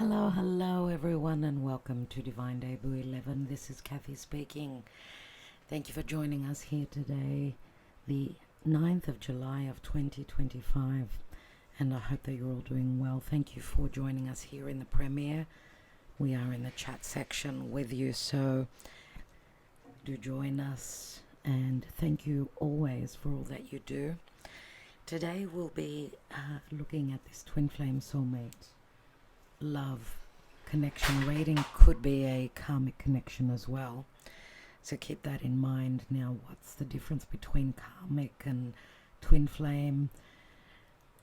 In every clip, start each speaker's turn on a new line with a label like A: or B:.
A: Hello everyone, and welcome to Divine Debut 11. This is Kathy speaking. Thank you for joining us here today, the 9th of July of 2025, and I hope that you're all doing well. Thank you for joining us here in the premiere. We are in the chat section with you, so do join us, and thank you always for all that you do. Today we'll be looking at this twin flame soulmate love connection reading. Could be a karmic connection as well, so keep that in mind. Now, what's the difference between karmic and twin flame?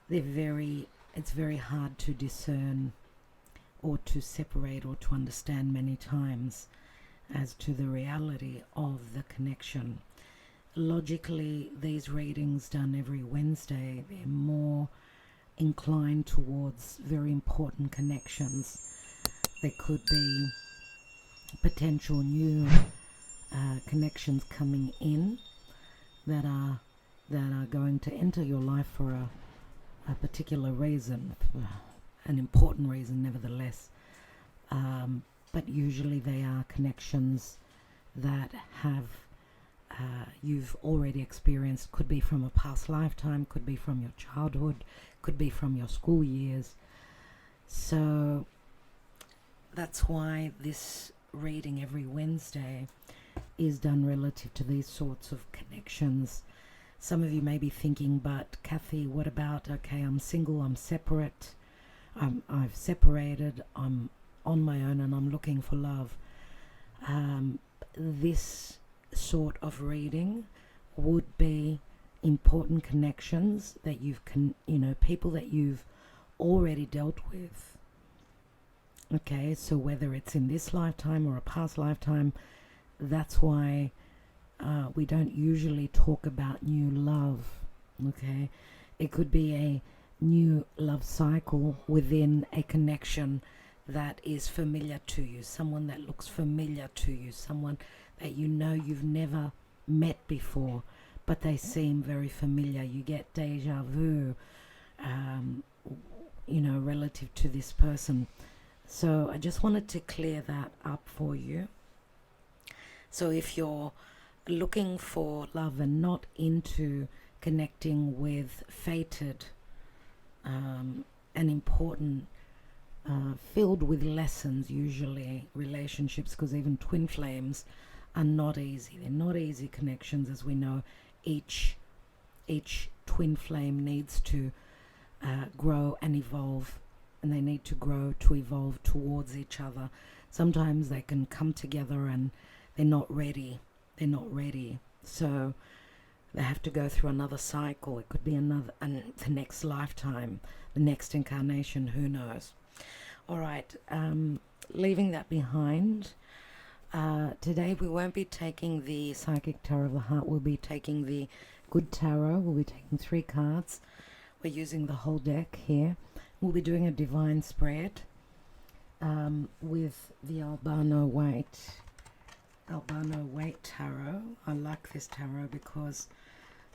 A: It's very hard to discern or to separate or to understand many times as to the reality of the connection. Logically, these readings done every Wednesday, they're more inclined towards very important connections. There could be potential new connections coming in that are going to enter your life for a particular reason, an important reason nevertheless. But usually they are connections that have you've already experienced. Could be from a past lifetime, could be from your childhood, could be from your school years. So that's why this reading every Wednesday is done relative to these sorts of connections. Some of you may be thinking, but Kathy, what about, okay, I'm single, I'm separate, I've separated, I'm on my own and I'm looking for love. This sort of reading would be important connections that people that you've already dealt with. Okay, so whether it's in this lifetime or a past lifetime, that's why we don't usually talk about new love. Okay, it could be a new love cycle within a connection that is familiar to you, someone that looks familiar to you, someone that you know you've never met before, but they seem very familiar. You get deja vu, relative to this person. So I just wanted to clear that up for you. So if you're looking for love and not into connecting with fated, and important, filled with lessons, usually relationships, because even twin flames are not easy. They're not easy connections, as we know. Each twin flame needs to grow and evolve, and they need to grow to evolve towards each other. Sometimes they can come together and they're not ready. So they have to go through another cycle. It could be the next lifetime, the next incarnation, who knows. All right, leaving that behind, today we won't be taking the Psychic Tarot of the Heart. We'll be taking the Good Tarot. We'll be taking 3 cards. We're using the whole deck here. We'll be doing a divine spread with the Albano White Tarot. I like this tarot because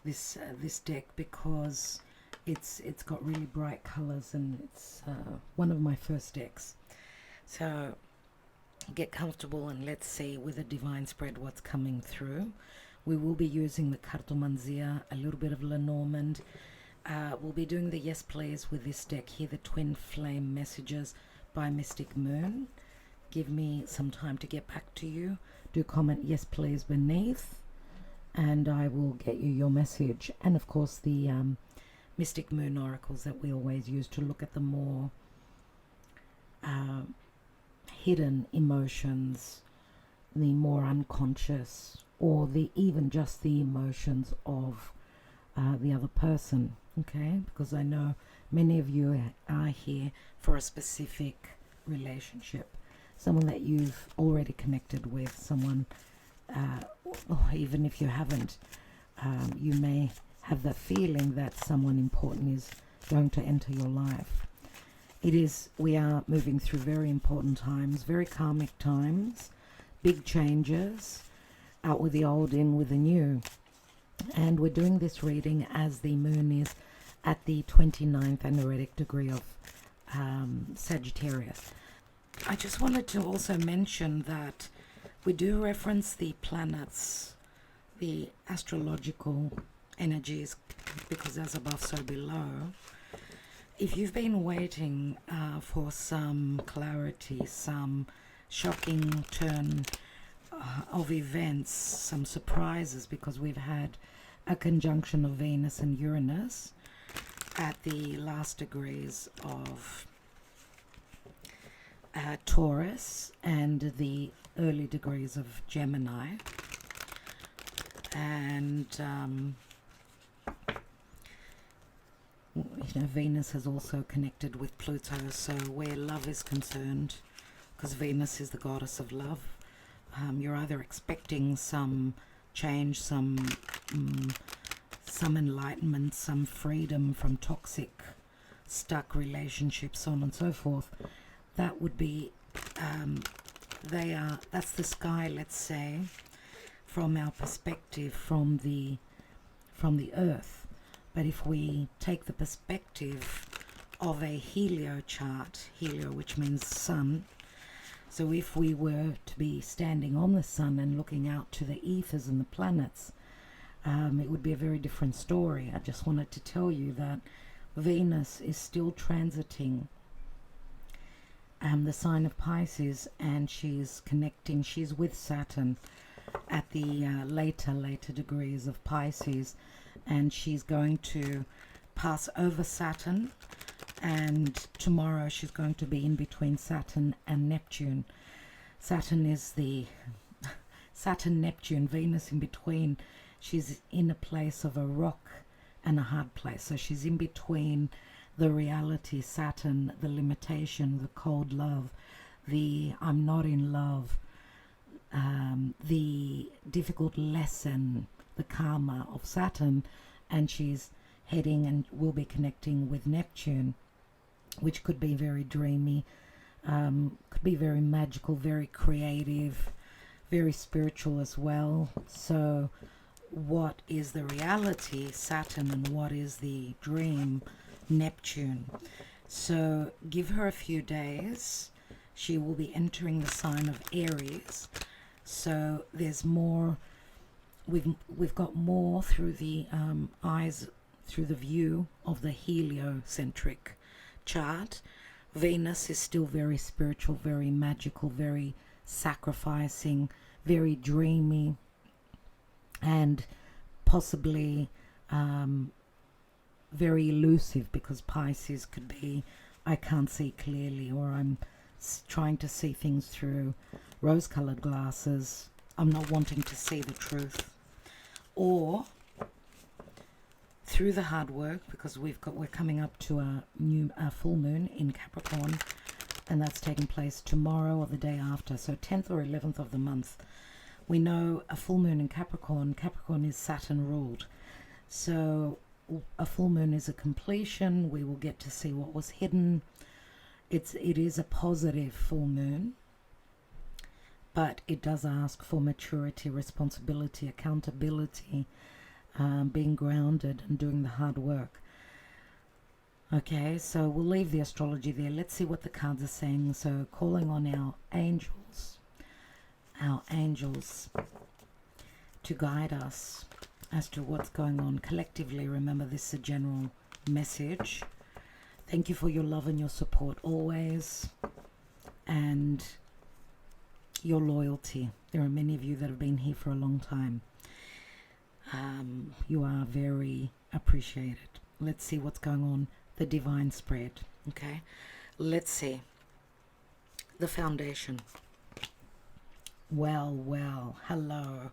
A: this deck, because it's got really bright colors, and it's one of my first decks. So get comfortable and let's see with a divine spread what's coming through. We will be using the Cartomanzia, a little bit of Lenormand. We'll be doing the Yes Please with this deck here, the Twin Flame Messages by Mystic Moon. Give me some time to get back to you. Do comment Yes Please beneath, and I will get you your message. And of course the Mystic Moon oracles that we always use to look at the more hidden emotions, the more unconscious, or even just the emotions of the other person. Okay, because I know many of you are here for a specific relationship, someone that you've already connected with, someone, or even if you haven't, you may have the feeling that someone important is going to enter your life. We are moving through very important times, very karmic times, big changes, out with the old, in with the new. And we're doing this reading as the moon is at the 29th anaretic degree of Sagittarius. I just wanted to also mention that we do reference the planets, the astrological energies, because as above, so below. If you've been waiting for some clarity, some shocking turn of events, some surprises, because we've had a conjunction of Venus and Uranus at the last degrees of Taurus and the early degrees of Gemini, and Venus has also connected with Pluto. So where love is concerned, because Venus is the goddess of love, you're either expecting some change, some enlightenment, some freedom from toxic, stuck relationships, so on and so forth. That would be, that's the sky, let's say, from our perspective, from the earth. But if we take the perspective of a helio chart, helio, which means sun, so if we were to be standing on the sun and looking out to the ethers and the planets, it would be a very different story. I just wanted to tell you that Venus is still transiting the sign of Pisces, and she's connecting, she's with Saturn at the later degrees of Pisces, and she's going to pass over Saturn, and tomorrow she's going to be in between Saturn and Neptune. Saturn is the Saturn, Neptune, Venus in between. She's in a place of a rock and a hard place, so she's in between the reality, Saturn, the limitation, the cold love, the I'm not in love, the difficult lesson, the karma of Saturn, and she's heading and will be connecting with Neptune, which could be very dreamy, could be very magical, very creative, very spiritual as well. So what is the reality, Saturn, and what is the dream, Neptune? So give her a few days. She will be entering the sign of Aries. So there's more, we've got more through the eyes, through the view of the heliocentric chart. Venus is still very spiritual, very magical, very sacrificing, very dreamy, and possibly very elusive, because Pisces could be I can't see clearly, or I'm trying to see things through rose-colored glasses. I'm not wanting to see the truth. Or through the hard work, because we're coming up to a full moon in Capricorn, and that's taking place tomorrow or the day after, so 10th or 11th of the month. We know a full moon in Capricorn is Saturn ruled, so a full moon is a completion. We will get to see what was hidden. It is a positive full moon, but it does ask for maturity, responsibility, accountability, being grounded and doing the hard work. Okay, so we'll leave the astrology there. Let's see what the cards are saying. So calling on our angels to guide us as to what's going on collectively. Remember, this is a general message. Thank you for your love and your support always, and your loyalty. There are many of you that have been here for a long time. You are very appreciated. Let's see what's going on. The divine spread. Okay, let's see the foundation. Well, hello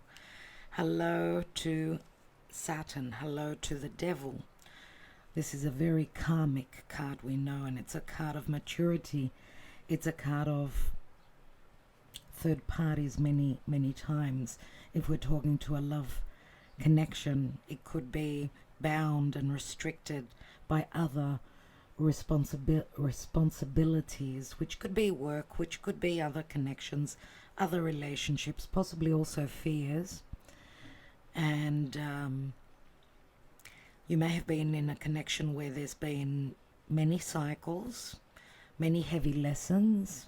A: to Saturn, hello to the devil. This is a very karmic card, we know, and it's a card of maturity. It's a card of third parties many times. If we're talking to a love connection, it could be bound and restricted by other responsibilities, which could be work, which could be other connections, other relationships, possibly also fears. And you may have been in a connection where there's been many cycles, many heavy lessons,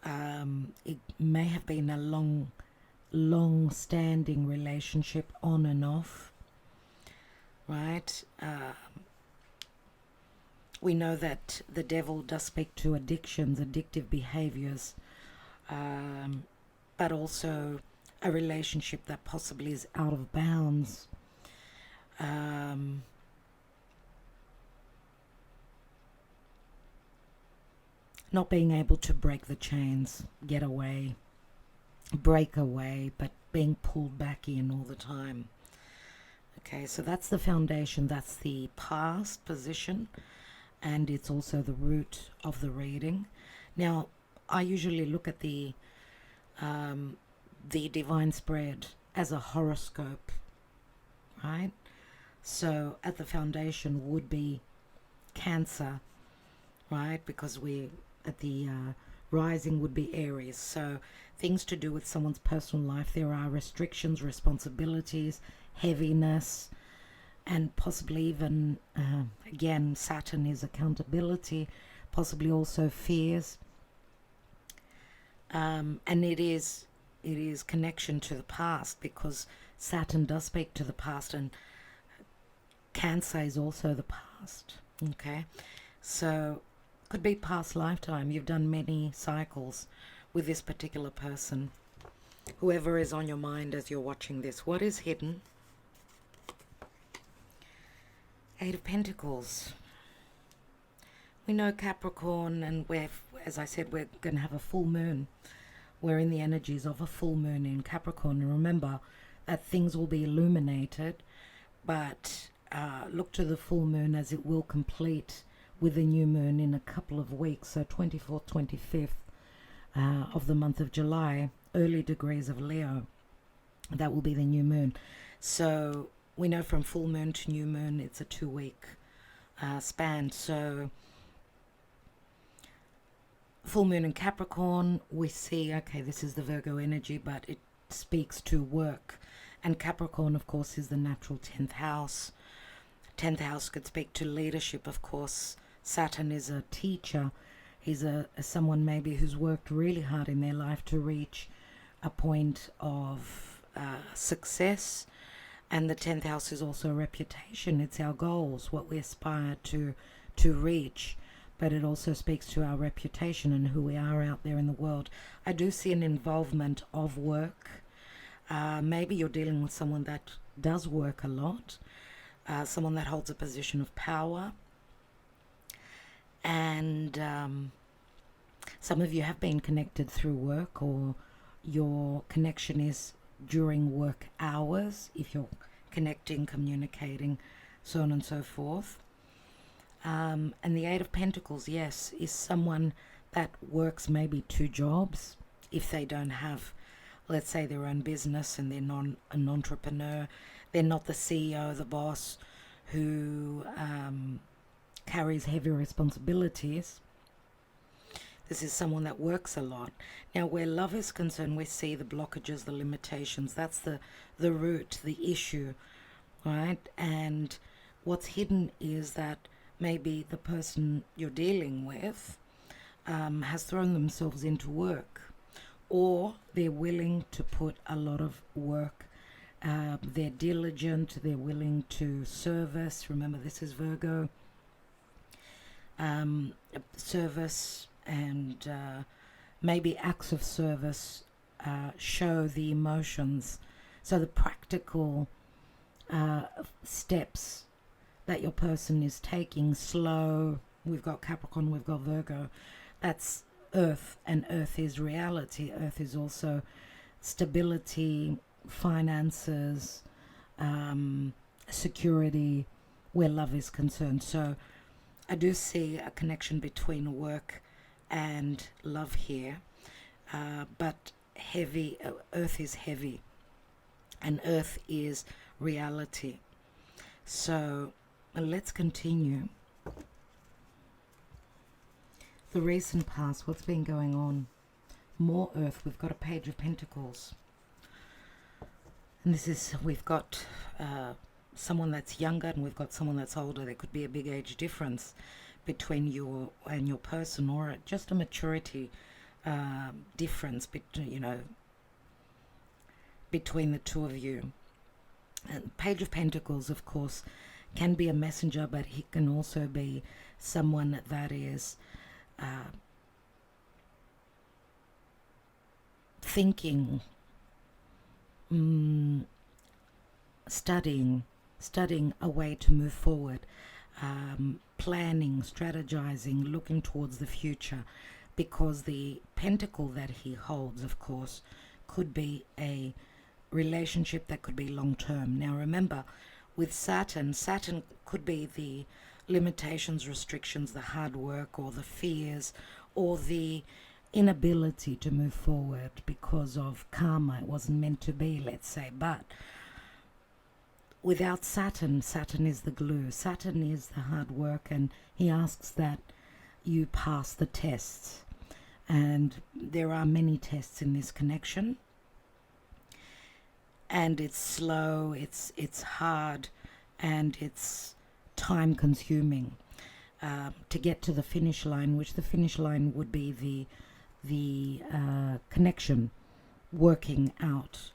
A: It may have been a long-standing relationship on and off, right? We know that the devil does speak to addictions, addictive behaviors, but also a relationship that possibly is out of bounds. Not being able to break the chains, get away, break away, but being pulled back in all the time. Okay, so that's the foundation, that's the past position, and it's also the root of the reading. Now, I usually look at the divine spread as a horoscope, right? So at the foundation would be Cancer, right? Because we at the rising would be Aries. So things to do with someone's personal life. There are restrictions, responsibilities, heaviness, and possibly even again, Saturn is accountability, possibly also fears, and it is connection to the past, because Saturn does speak to the past, and Cancer is also the past. Okay, so could be past lifetime. You've done many cycles with this particular person, whoever is on your mind as you're watching this. What is hidden? Eight of Pentacles. We know Capricorn, and as I said, we're going to have a full moon. We're in the energies of a full moon in Capricorn. And remember that things will be illuminated, but look to the full moon as it will complete with the new moon in a couple of weeks. So 24th, 25th of the month of July, early degrees of Leo. That will be the new moon. So we know from full moon to new moon, it's a 2-week span. So full moon in Capricorn, we see, okay, this is the Virgo energy, but it speaks to work. And Capricorn, of course, is the natural 10th house. 10th house could speak to leadership, of course. Saturn is a teacher. He's someone maybe who's worked really hard in their life to reach a point of success. And the 10th house is also a reputation. It's our goals, what we aspire to reach. But it also speaks to our reputation and who we are out there in the world. I do see an involvement of work. Maybe you're dealing with someone that does work a lot. Someone that holds a position of power. And some of you have been connected through work, or your connection is during work hours, if you're connecting, communicating, so on and so forth. And the Eight of Pentacles, yes, is someone that works maybe 2 jobs if they don't have, let's say, their own business and they're an entrepreneur. They're not the CEO, the boss, who carries heavy responsibilities. This is someone that works a lot. Now, where love is concerned, we see the blockages, the limitations. That's the root, the issue, right? And what's hidden is that maybe the person you're dealing with has thrown themselves into work, or they're willing to put a lot of work. They're diligent, they're willing to service. Remember, this is Virgo. Service and maybe acts of service show the emotions. So the practical steps that your person is taking, slow. We've got Capricorn, we've got Virgo. That's Earth, and Earth is reality. Earth is also stability, finances, security, where love is concerned. So I do see a connection between work and love here, but heavy. Earth is heavy, and Earth is reality. So let's continue. The recent past, what's been going on? More Earth. We've got a Page of Pentacles, and this is, we've got someone that's younger and we've got someone that's older. There could be a big age difference between you and your person, or just a maturity difference between between the two of you. And Page of Pentacles, of course, can be a messenger, but he can also be someone that is thinking, studying a way to move forward, planning, strategizing, looking towards the future, because the pentacle that he holds, of course, could be a relationship that could be long term. Now remember, with Saturn could be the limitations, restrictions, the hard work, or the fears, or the inability to move forward because of karma. It wasn't meant to be, let's say. But without Saturn is the glue. Saturn is the hard work, and he asks that you pass the tests. And there are many tests in this connection. And it's slow, it's hard, and it's time consuming to get to the finish line, which the finish line would be the connection working out.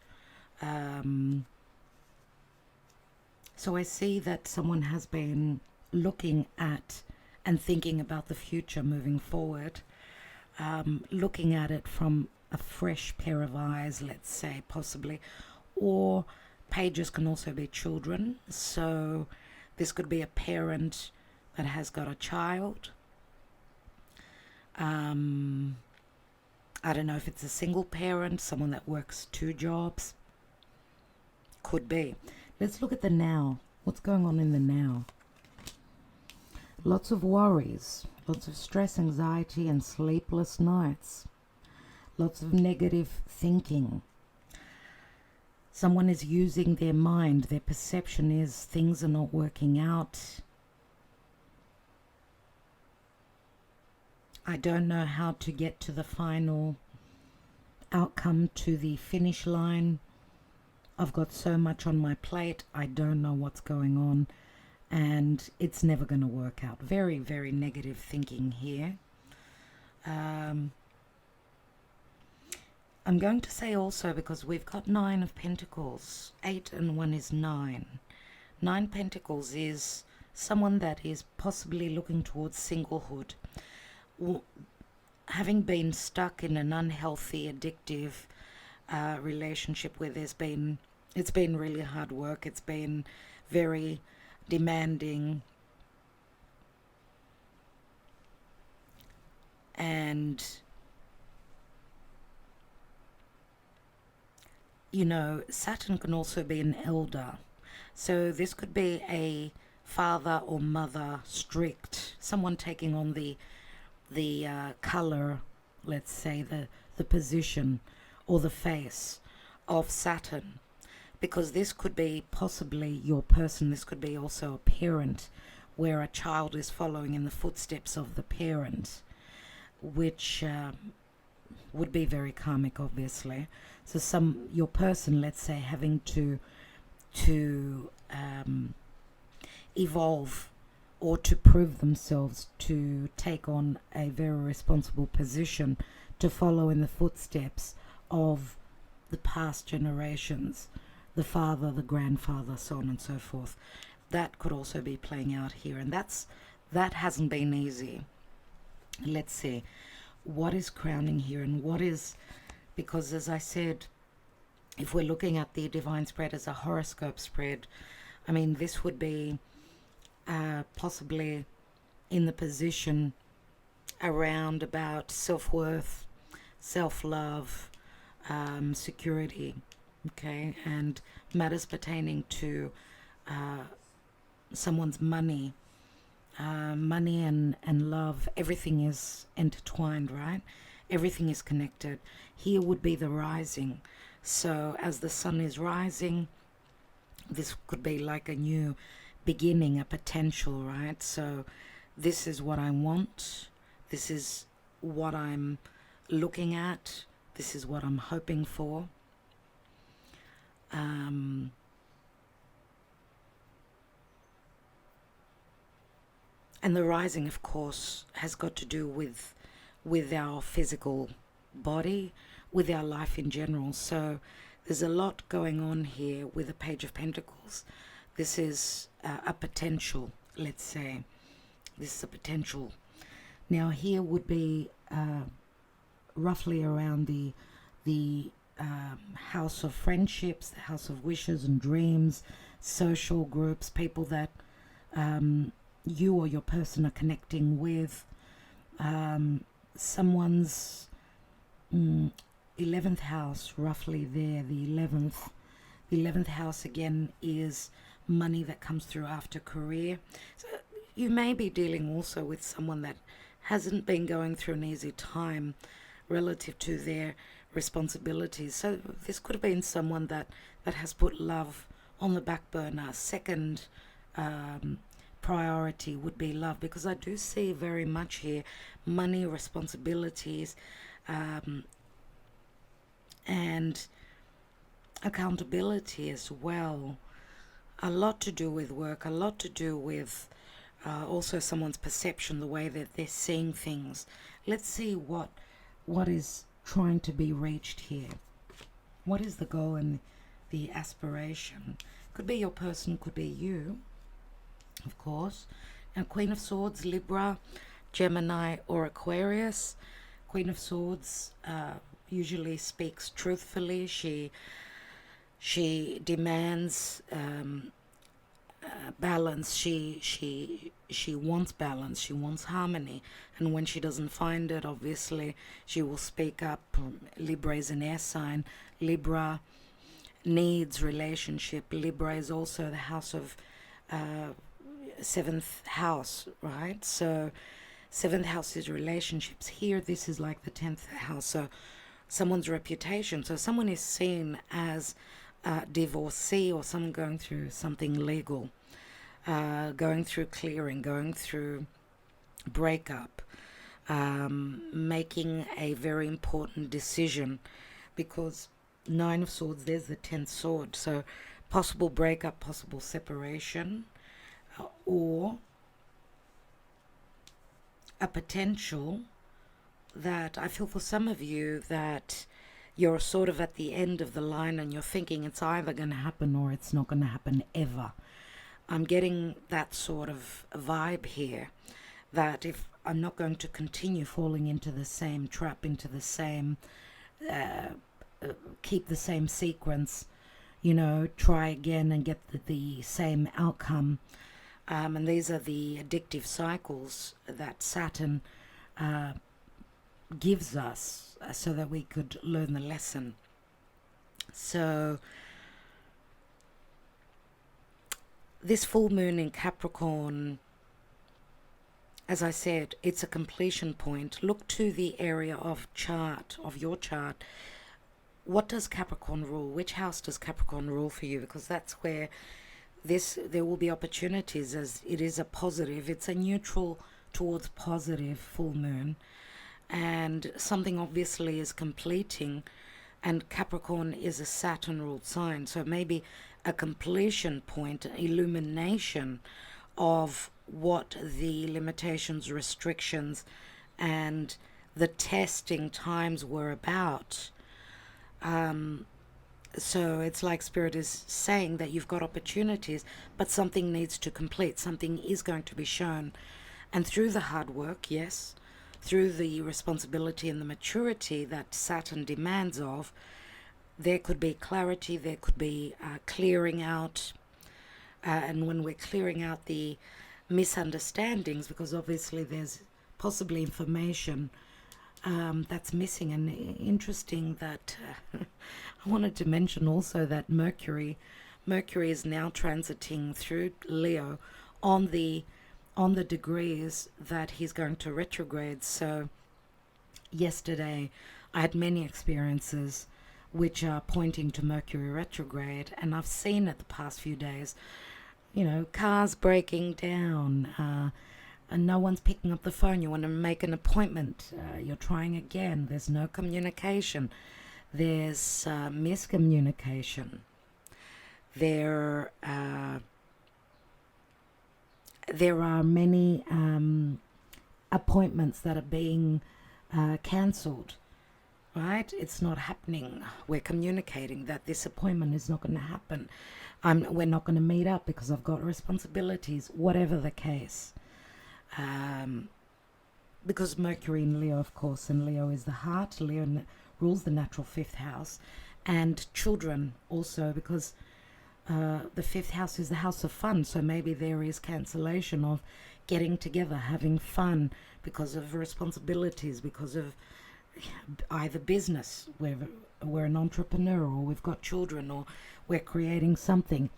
A: So I see that someone has been looking at and thinking about the future moving forward, looking at it from a fresh pair of eyes, let's say, possibly. Or pages can also be children. So this could be a parent that has got a child. I don't know if it's a single parent, someone that works 2 jobs. Could be. Let's look at the now. What's going on in the now? Lots of worries, lots of stress, anxiety, and sleepless nights. Lots of negative thinking. Someone is using their mind. Their perception is things are not working out. I don't know how to get to the final outcome, to the finish line. I've got so much on my plate. I don't know what's going on, and it's never going to work out. Very, very negative thinking here. I'm going to say also, because we've got 9 of Pentacles, 8 and 1 is 9. 9 Pentacles is someone that is possibly looking towards singlehood, having been stuck in an unhealthy, addictive relationship where it's been really hard work. It's been very demanding, and Saturn can also be an elder. So this could be a father or mother, strict, someone taking on the color, let's say the position or the face of Saturn, because this could be possibly your person. This could be also a parent, where a child is following in the footsteps of the parent, which would be very karmic, obviously. So your person, let's say, having to evolve or to prove themselves, to take on a very responsible position, to follow in the footsteps of the past generations, the father, the grandfather, so on and so forth. That could also be playing out here, and that hasn't been easy. Let's see what is crowning here, and what is, because as I said, if we're looking at the divine spread as a horoscope spread, I mean, this would be possibly in the position around about self-worth, self-love, security, okay, and matters pertaining to someone's money. Money and love, everything is intertwined, right? Everything is connected. Here would be the rising. So as the sun is rising, this could be like a new beginning, a potential, right? So this is what I want. This is what I'm looking at. This is what I'm hoping for. And the rising, of course, has got to do with our physical body, with our life in general. So there's a lot going on here with the Page of Pentacles. This is a potential, let's say. This is a potential. Now here would be roughly around the house of friendships, the house of wishes and dreams, social groups, people that you or your person are connecting with, someone's 11th house, roughly there. The 11th house again is money that comes through after career. So you may be dealing also with someone that hasn't been going through an easy time relative to their responsibilities. So this could have been someone that has put love on the back burner. Second priority would be love, because I do see very much here money, responsibilities, and accountability as well. A lot to do with work, a lot to do with also someone's perception, the way that they're seeing things. Let's see what is trying to be reached here. What is the goal and the aspiration? Could be your person, could be you, of course. And Queen of Swords, Libra, Gemini or Aquarius. Queen of Swords usually speaks truthfully. She demands balance. She wants balance. She wants harmony, and when she doesn't find it, obviously she will speak up. Libra is an air sign. Libra needs relationship. Libra is also the house of 7th house, right? So 7th house is relationships. Here this is like the 10th house, so someone's reputation. So someone is seen as a divorcee, or someone going through something legal, going through clearing, going through breakup, making a very important decision, because 9 of Swords, there's the 10th sword. So possible breakup, possible separation, or a potential that I feel for some of you that you're sort of at the end of the line and you're thinking it's either going to happen or it's not going to happen ever. I'm getting that sort of vibe here, that if I'm not going to continue falling into the same trap, into the same, keep the same sequence, you know, try again and get the same outcome. And these are the addictive cycles that Saturn gives us so that we could learn the lesson. So this full moon in Capricorn, as I said, it's a completion point. Look to the area of your chart. What does Capricorn rule? Which house does Capricorn rule for you? Because that's where there will be opportunities, as it is a positive. It's a neutral towards positive full moon, and something obviously is completing, and Capricorn is a Saturn ruled sign, so maybe a completion point, illumination of what the limitations, restrictions, and the testing times were about. So it's like Spirit is saying that you've got opportunities, but something needs to complete. Something is going to be shown. And through the hard work, yes, through the responsibility and the maturity that Saturn demands of, there could be clarity, there could be clearing out. And when we're clearing out the misunderstandings, because obviously there's possibly information that's missing. And interesting that I wanted to mention also that Mercury is now transiting through Leo on the degrees that he's going to retrograde. So yesterday I had many experiences which are pointing to Mercury retrograde, and I've seen it the past few days, you know, cars breaking down, and no one's picking up the phone. You want to make an appointment, you're trying again, there's no communication, there's miscommunication, there are many appointments that are being cancelled, right? It's not happening. We're communicating that this appointment is not going to happen. We're not going to meet up because I've got responsibilities, whatever the case. Because Mercury in Leo, of course, and Leo is the heart. Leo rules the natural fifth house, and children also, because the fifth house is the house of fun. So maybe there is cancellation of getting together, having fun because of responsibilities, because of either business, we're an entrepreneur, or we've got children, or we're creating something.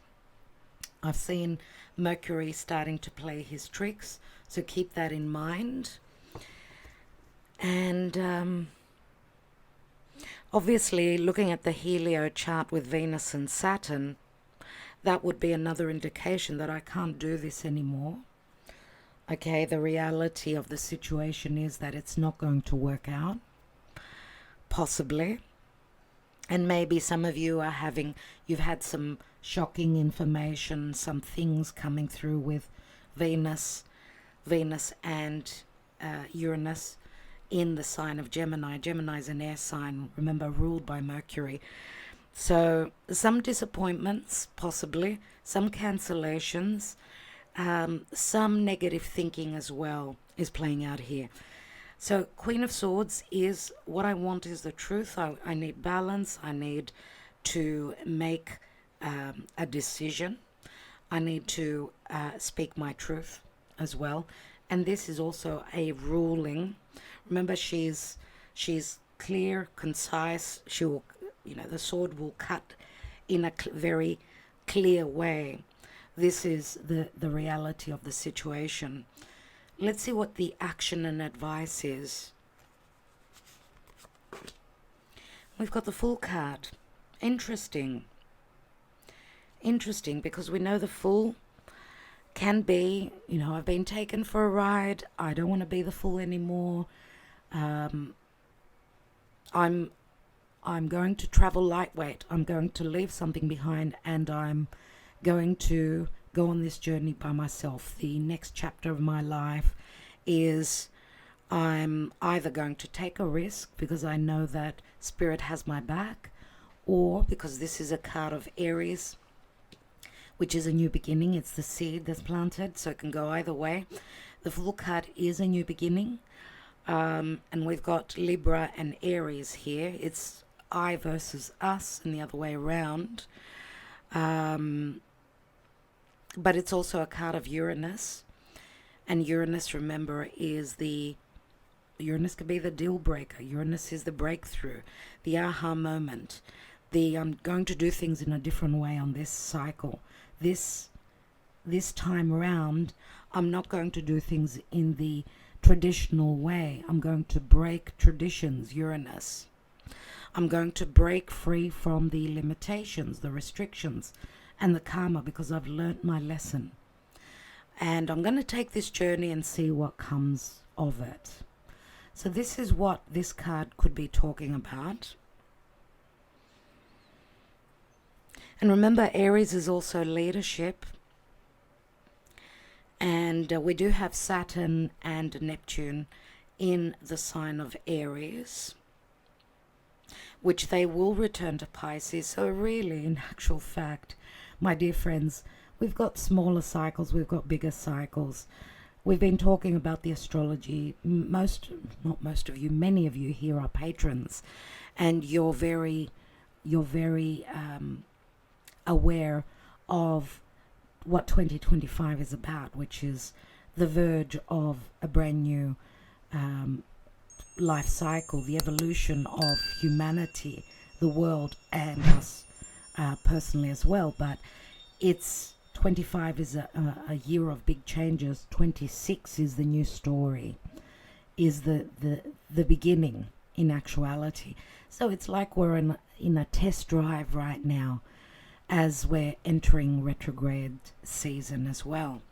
A: I've seen Mercury starting to play his tricks, so keep that in mind. And obviously, looking at the helio chart with Venus and Saturn, that would be another indication that I can't do this anymore. Okay, the reality of the situation is that it's not going to work out, possibly. And maybe some of you you've had some shocking information, some things coming through with Venus and Uranus in the sign of Gemini. Gemini is an air sign, remember, ruled by Mercury. So some disappointments, possibly, some cancellations, some negative thinking as well is playing out here. So Queen of Swords is, what I want is the truth. I need balance. I need to make a decision. I need to speak my truth as well. And this is also a ruling. Remember, she's clear, concise. She will, the sword will cut in a very clear way. This is the reality of the situation. Let's see what the action and advice is. We've got the Fool card. Interesting. Interesting, because we know the Fool can be, I've been taken for a ride. I don't want to be the Fool anymore. I'm going to travel lightweight. I'm going to leave something behind, and I'm going to go on this journey by myself. The next chapter of my life is I'm either going to take a risk because I know that Spirit has my back, or because this is a card of Aries, which is a new beginning. It's the seed that's planted, so it can go either way. The Fool card is a new beginning, and we've got Libra and Aries here. It's I versus us and the other way around. But it's also a card of Uranus. And Uranus, remember, Uranus could be the deal breaker. Uranus is the breakthrough, the aha moment. I'm going to do things in a different way on this cycle. This time around, I'm not going to do things in the traditional way. I'm going to break traditions, Uranus. I'm going to break free from the limitations, the restrictions, and the karma, because I've learnt my lesson. And I'm going to take this journey and see what comes of it. So this is what this card could be talking about. And remember, Aries is also leadership. And we do have Saturn and Neptune in the sign of Aries, which they will return to Pisces. So really, in actual fact, my dear friends, we've got smaller cycles, we've got bigger cycles. We've been talking about the astrology. Many of you here are patrons, and you're very aware of what 2025 is about, which is the verge of a brand new life cycle, the evolution of humanity, the world, and us personally as well. But it's 25 is a year of big changes. 26 is the new story, is the beginning in actuality. So it's like we're in a test drive right now as we're entering retrograde season as well.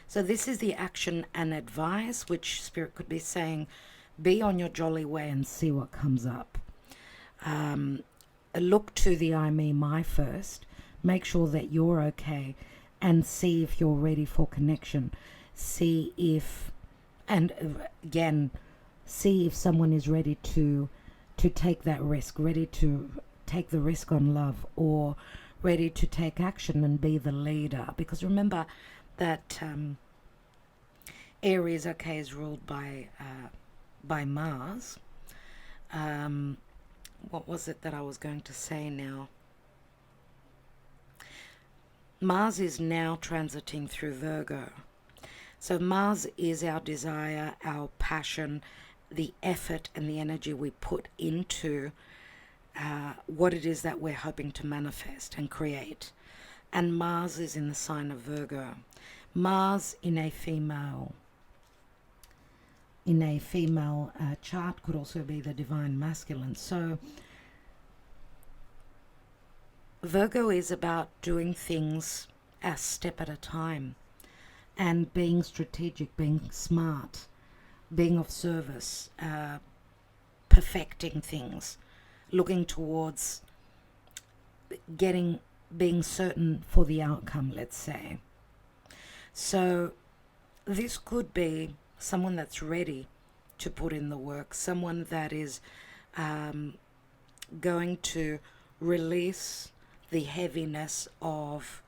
A: So this is the action and advice, which Spirit could be saying, be on your jolly way and see what comes up. Look to the I, me, my first. Make sure that you're okay, and see if you're ready for connection. See if someone is ready to to take that risk, ready to take the risk on love, or ready to take action and be the leader. Because remember that Aries, okay, is ruled by Mars. What was it that I was going to say now? Mars is now transiting through Virgo. So Mars is our desire, our passion, the effort and the energy we put into what it is that we're hoping to manifest and create. And Mars is in the sign of Virgo. Mars in a female chart could also be the divine masculine. So Virgo is about doing things a step at a time and being strategic, being smart, being of service, perfecting things, looking towards being certain for the outcome, let's say. So this could be someone that's ready to put in the work, someone that is going to release the heaviness of,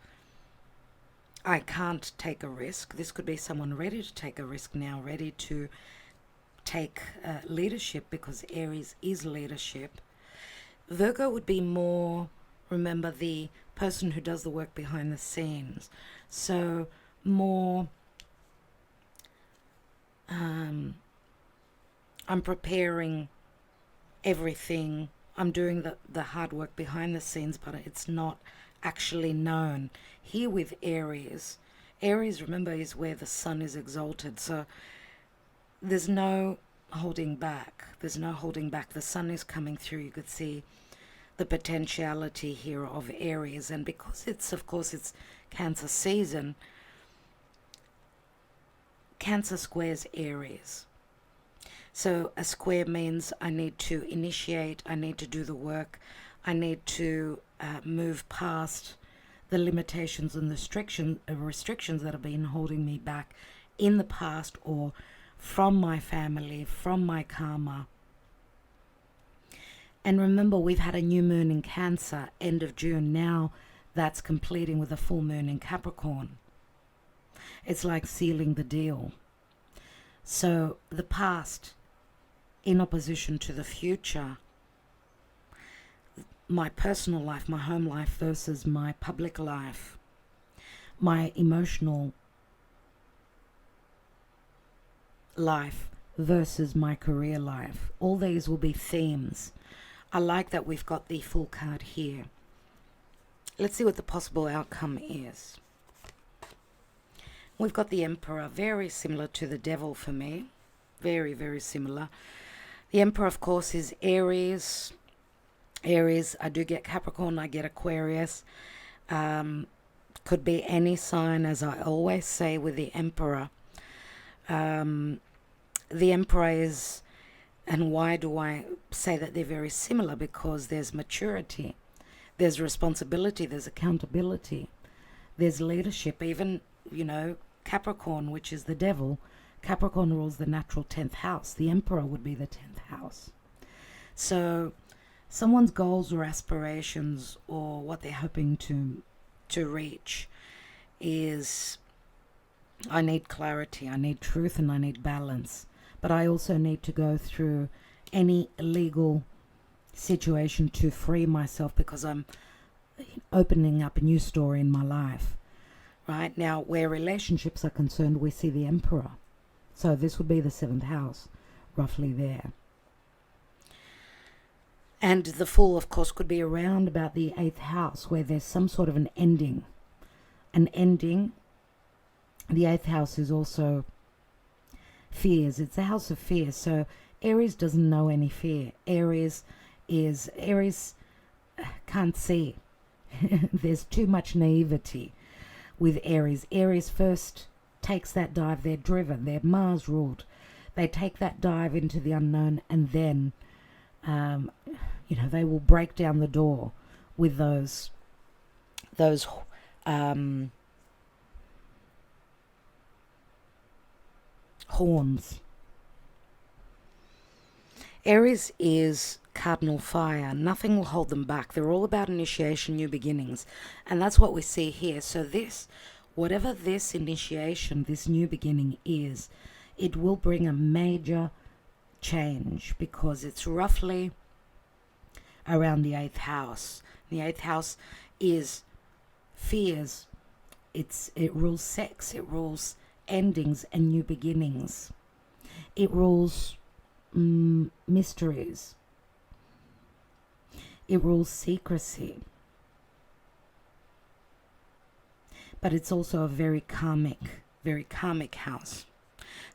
A: I can't take a risk. This could be someone ready to take a risk now, ready to take leadership, because Aries is leadership. Virgo would be more, remember, the person who does the work behind the scenes. So more, I'm preparing everything. I'm doing the hard work behind the scenes, but it's not actually known. Here with Aries, remember, is where the sun is exalted. So there's no holding back. There's no holding back. The sun is coming through. You could see the potentiality here of Aries. And because it's, of course, it's Cancer season, Cancer squares Aries. So a square means I need to initiate, I need to do the work, I need to move past the limitations and the restrictions that have been holding me back in the past, or from my family, from my karma. And remember, we've had a new moon in Cancer, end of June. Now that's completing with a full moon in Capricorn. It's like sealing the deal. So the past in opposition to the future, my personal life, my home life versus my public life, my emotional life versus my career life. All these will be themes. I like that we've got the full card here. Let's see what the possible outcome is. We've got the Emperor, very similar to the Devil for me. Very, very similar. The Emperor, of course, is Aries. Aries, I do get Capricorn, I get Aquarius. Could be any sign, as I always say with the Emperor. The Emperor is, and why do I say that they're very similar? Because there's maturity, there's responsibility, there's accountability, there's leadership. Even, Capricorn, which is the Devil, Capricorn rules the natural 10th house. The Emperor would be the 10th house. So someone's goals or aspirations, or what they're hoping to reach, is, I need clarity, I need truth, and I need balance. But I also need to go through any legal situation to free myself, because I'm opening up a new story in my life. Right now, where relationships are concerned, we see the Emperor. So this would be the 7th house, roughly there. And the Fool, of course, could be around about the 8th house, where there's some sort of an ending. An ending. The 8th house is also fears. It's a house of fear. So Aries doesn't know any fear. Aries can't see. There's too much naivety with Aries. Aries first takes that dive. They're driven. They're Mars ruled. They take that dive into the unknown, and then they will break down the door with those horns. Aries is cardinal fire. Nothing will hold them back. They're all about initiation, new beginnings. And that's what we see here. So this, whatever this initiation, this new beginning is, it will bring a major change because it's roughly around the 8th house. The 8th house is fears. It rules sex. It rules endings and new beginnings. It rules mysteries. It rules secrecy. But it's also a very karmic house.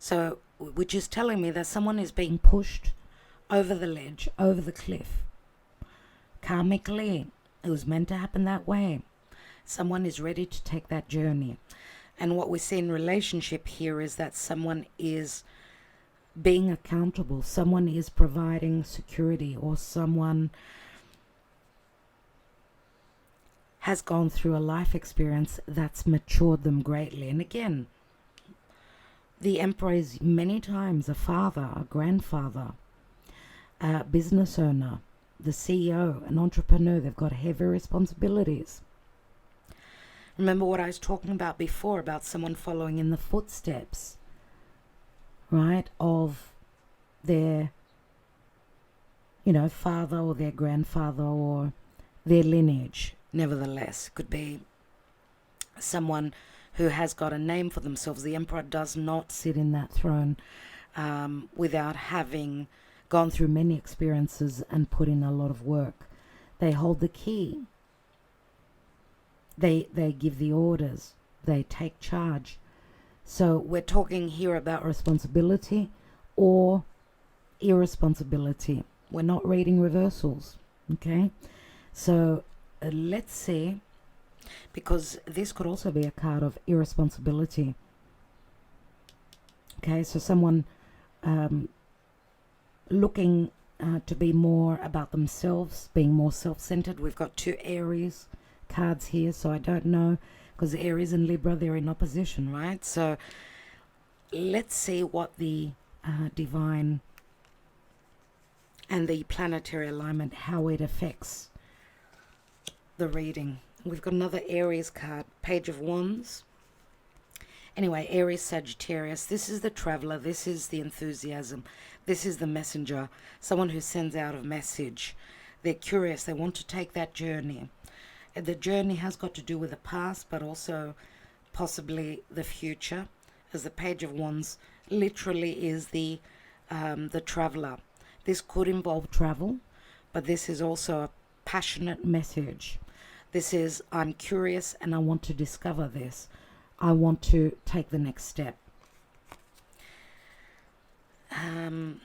A: So, which is telling me that someone is being pushed over the ledge, over the cliff. Karmically, it was meant to happen that way. Someone is ready to take that journey. And what we see in relationship here is that someone is being accountable. Someone is providing security, or someone has gone through a life experience that's matured them greatly. And again, the Emperor is many times a father, a grandfather, a business owner, the CEO, an entrepreneur. They've got heavy responsibilities. Remember what I was talking about before, about someone following in the footsteps, right, of their, father or their grandfather or their lineage. Nevertheless, could be someone who has got a name for themselves. The Emperor does not sit in that throne without having gone through many experiences and put in a lot of work. They hold the key. They give the orders. They take charge. So we're talking here about responsibility or irresponsibility. We're not reading reversals, okay? So let's see, because this could also be a card of irresponsibility. Okay, so someone looking to be more about themselves, being more self-centered. We've got 2 Aries cards here, so I don't know, because Aries and Libra, they're in opposition, right? So let's see what the divine and the planetary alignment, how it affects the reading. We've got another Aries card, Page of Wands. Anyway, Aries, Sagittarius, this is the traveler, this is the enthusiasm, this is the messenger, someone who sends out a message. They're curious, they want to take that journey. And the journey has got to do with the past, but also possibly the future, as the Page of Wands literally is the traveler. This could involve travel, but this is also a passionate message. This is, I'm curious and I want to discover this. I want to take the next step. And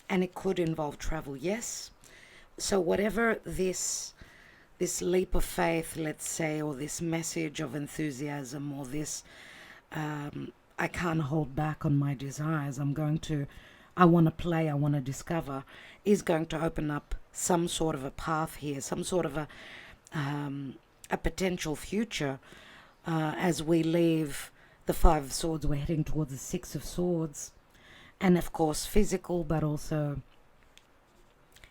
A: it could involve travel, yes. So whatever this leap of faith, let's say, or this message of enthusiasm, or this, I can't hold back on my desires, I want to play, I want to discover, is going to open up some sort of a path here, some sort of a potential future. As we leave the 5 of Swords, we're heading towards the 6 of Swords. And of course, physical, but also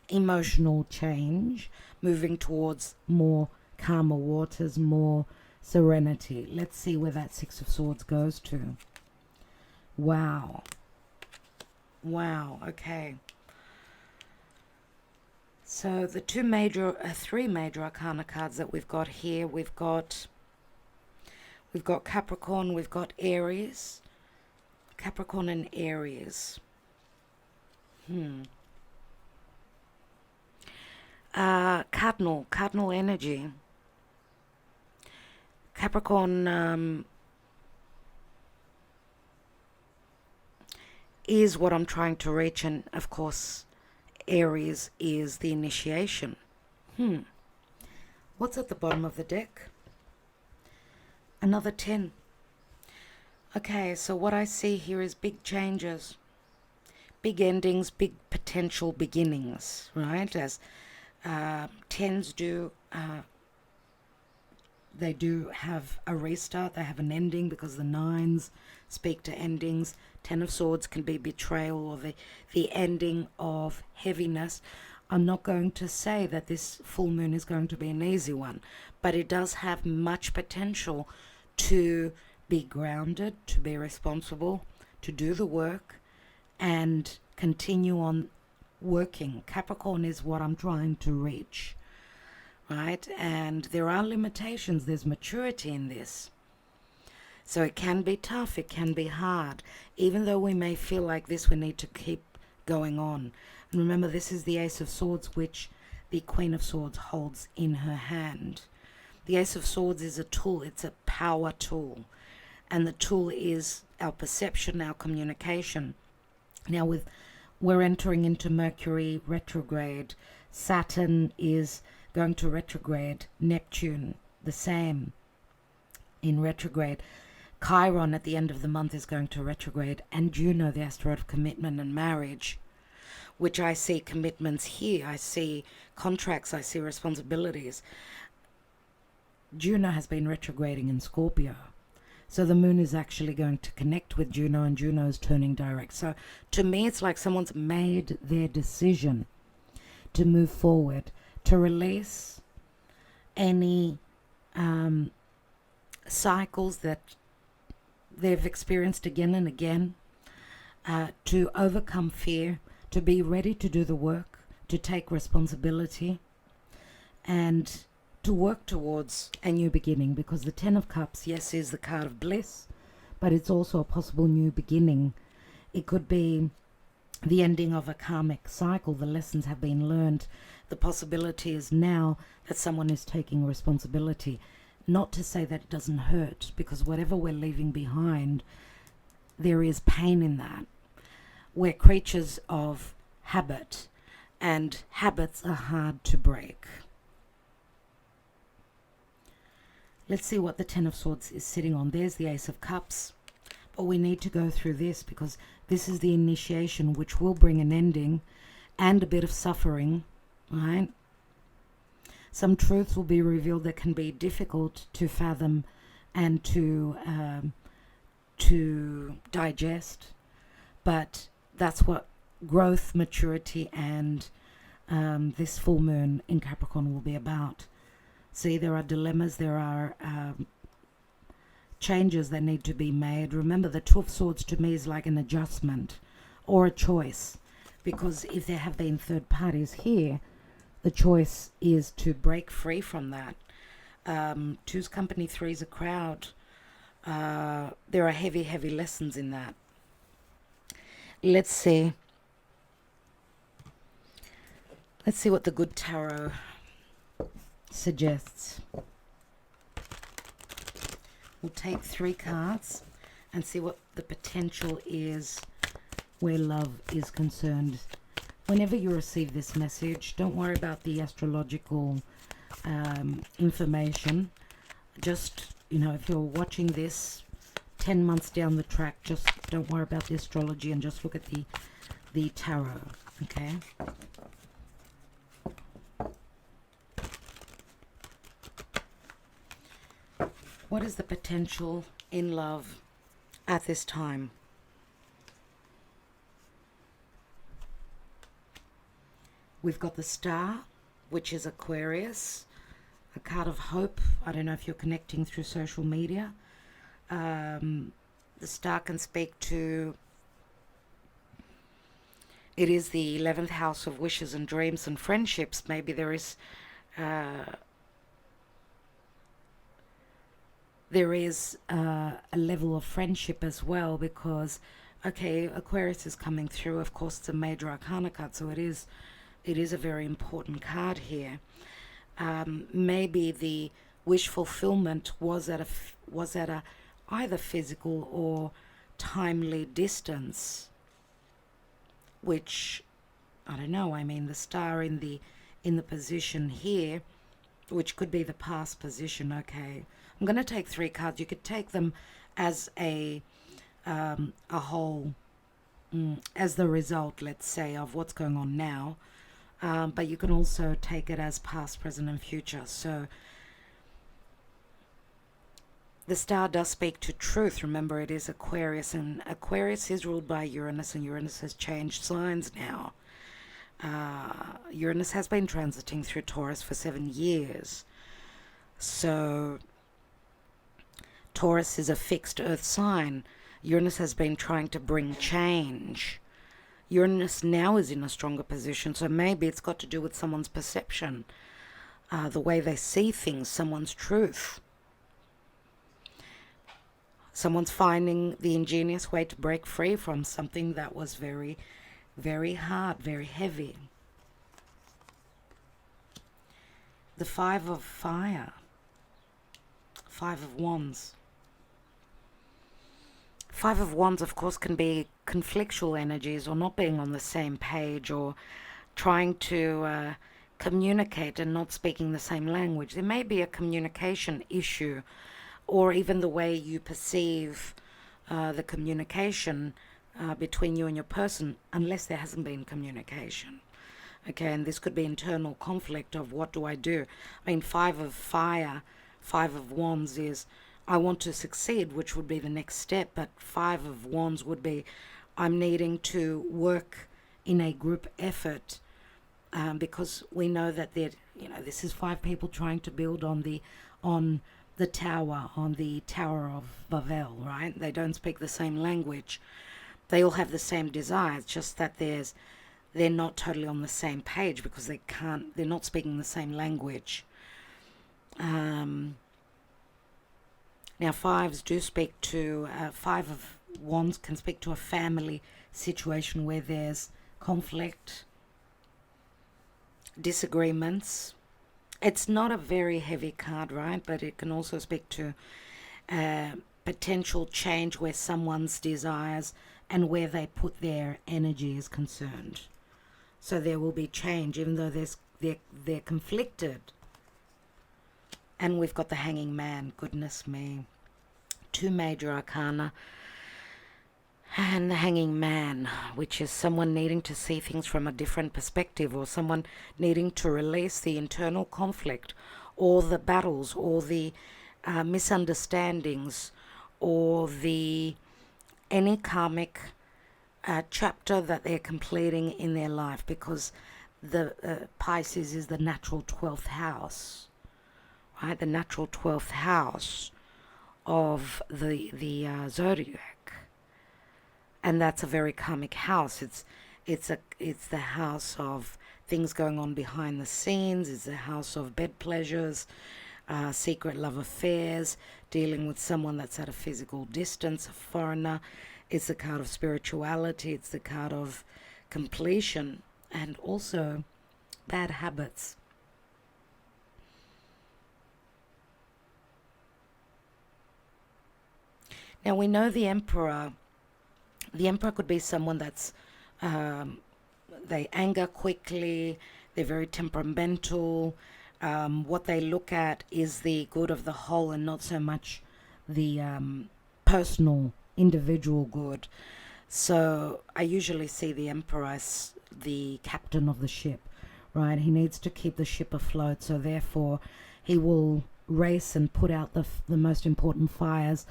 A: emotional change, moving towards more calmer waters, more serenity. Let's see where that 6 of Swords goes to. Wow. Wow, okay. So the 3 major arcana cards that we've got here, we've got Capricorn, we've got Aries. Capricorn and Aries. Cardinal energy. Capricorn is what I'm trying to reach, and of course Aries is the initiation. What's at the bottom of the deck? Another 10. Okay, so what I see here is big changes, big endings, big potential beginnings, right? As 10s do they do have a restart, they have an ending, because the nines speak to endings. Ten of Swords can be betrayal, or the ending of heaviness. I'm not going to say that this full moon is going to be an easy one, but it does have much potential to be grounded, to be responsible, to do the work, and continue on working. Capricorn is what I'm trying to reach, right? And there are limitations, there's maturity in this. So it can be tough, it can be hard. Even though we may feel like this, we need to keep going on. And remember, this is the Ace of Swords, which the Queen of Swords holds in her hand. The Ace of Swords is a tool, it's a power tool. And the tool is our perception, our communication. Now we're entering into Mercury retrograde. Saturn is going to retrograde. Neptune, the same, in retrograde. Chiron at the end of the month is going to retrograde. And Juno, the asteroid of commitment and marriage, which I see commitments here. I see contracts, I see responsibilities. Juno has been retrograding in Scorpio. So the moon is actually going to connect with Juno, and Juno is turning direct. So to me, it's like someone's made their decision to move forward, to release any cycles that they've experienced again and again, to overcome fear, to be ready to do the work, to take responsibility, and to work towards a new beginning. Because the Ten of Cups, yes, is the card of bliss, but it's also a possible new beginning. It could be the ending of a karmic cycle. The lessons have been learned. The possibility is now that someone is taking responsibility. Not to say that it doesn't hurt, because whatever we're leaving behind, there is pain in that. We're creatures of habit, and habits are hard to break. Let's see what the Ten of Swords is sitting on. There's the Ace of Cups. But we need to go through this, because this is the initiation, which will bring an ending and a bit of suffering, right? Some truths will be revealed that can be difficult to fathom and to digest. But that's what growth, maturity, and this full moon in Capricorn will be about. See, there are dilemmas, there are changes that need to be made. Remember, the Two of Swords to me is like an adjustment or a choice, because if there have been third parties here, the choice is to break free from that. Two's company, three's a crowd. There are heavy, heavy lessons in that. Let's see. Let's see what the good tarot suggests. We'll take 3 cards and see what the potential is where love is concerned. Whenever you receive this message, don't worry about the astrological information. Just, if you're watching this 10 months down the track, just don't worry about the astrology and just look at the tarot, okay? What is the potential in love at this time? We've got the Star, which is Aquarius, a card of hope. I don't know if you're connecting through social media. The Star can speak to, it is the 11th house of wishes and dreams and friendships. Maybe there is a level of friendship as well, because, okay, Aquarius is coming through. Of course, it's a major arcana card, so it is a very important card here. Maybe the wish fulfillment was at a either physical or timely distance, which, I don't know, I mean, the Star in the position here, which could be the past position. Okay, I'm going to take 3 cards. You could take them as a whole, as the result, let's say, of what's going on now. But you can also take it as past, present, and future. So the star does speak to truth. Remember, it is Aquarius, and Aquarius is ruled by Uranus, and Uranus has changed signs now. Uranus has been transiting through Taurus for 7 years. So Taurus is a fixed earth sign. Uranus has been trying to bring change. Uranus now is in a stronger position, so maybe it's got to do with someone's perception, the way they see things, someone's truth. Someone's finding the ingenious way to break free from something that was very, very hard, very heavy. The Five of Fire. Five of Wands. Five of Wands, of course, can be conflictual energies, or not being on the same page, or trying to communicate and not speaking the same language. There may be a communication issue, or even the way you perceive the communication between you and your person, unless there hasn't been communication. Okay, and this could be internal conflict of what do I do? I mean, Five of Fire, Five of Wands is I want to succeed, which would be the next step, but Five of Wands would be I'm needing to work in a group effort, because we know that this is 5 people trying to build on the tower, on the Tower of Babel, right? They don't speak the same language. They all have the same desires, just that they're not totally on the same page because they're not speaking the same language. Now, fives do speak to, Five of Wands can speak to a family situation where there's conflict, disagreements. It's not a very heavy card, right? But it can also speak to potential change where someone's desires and where they put their energy is concerned. So there will be change, even though they're conflicted. And we've got the Hanging Man, goodness me. 2 major arcana. And the Hanging Man, which is someone needing to see things from a different perspective, or someone needing to release the internal conflict, or the battles, or the misunderstandings, or any karmic chapter that they're completing in their life, because the Pisces is the natural 12th house, right? The natural 12th house of the zodiac, and that's a very karmic house. It's the house of things going on behind the scenes. It's the house of bed pleasures, secret love affairs, dealing with someone that's at a physical distance, a foreigner. It's the card of spirituality. It's the card of completion, and also bad habits. Now we know the Emperor. The Emperor could be someone that's, they anger quickly, they're very temperamental. What they look at is the good of the whole and not so much the personal, individual good. So I usually see the Emperor as the captain of the ship, right? He needs to keep the ship afloat, so therefore he will race and put out the most important fires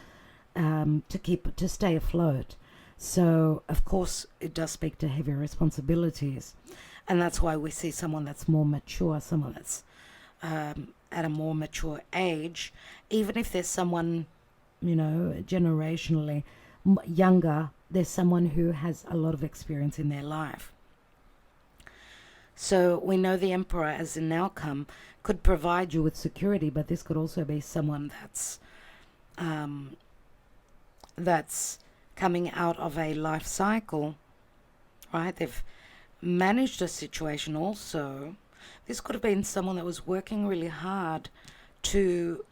A: to stay afloat. So of course it does speak to heavier responsibilities, and that's why we see someone that's more mature, someone that's at a more mature age, even if there's someone, generationally younger, there's someone who has a lot of experience in their life. So we know the Emperor as an outcome could provide you with security, but this could also be someone that's coming out of a life cycle, right? They've managed a situation also. This could have been someone that was working really hard to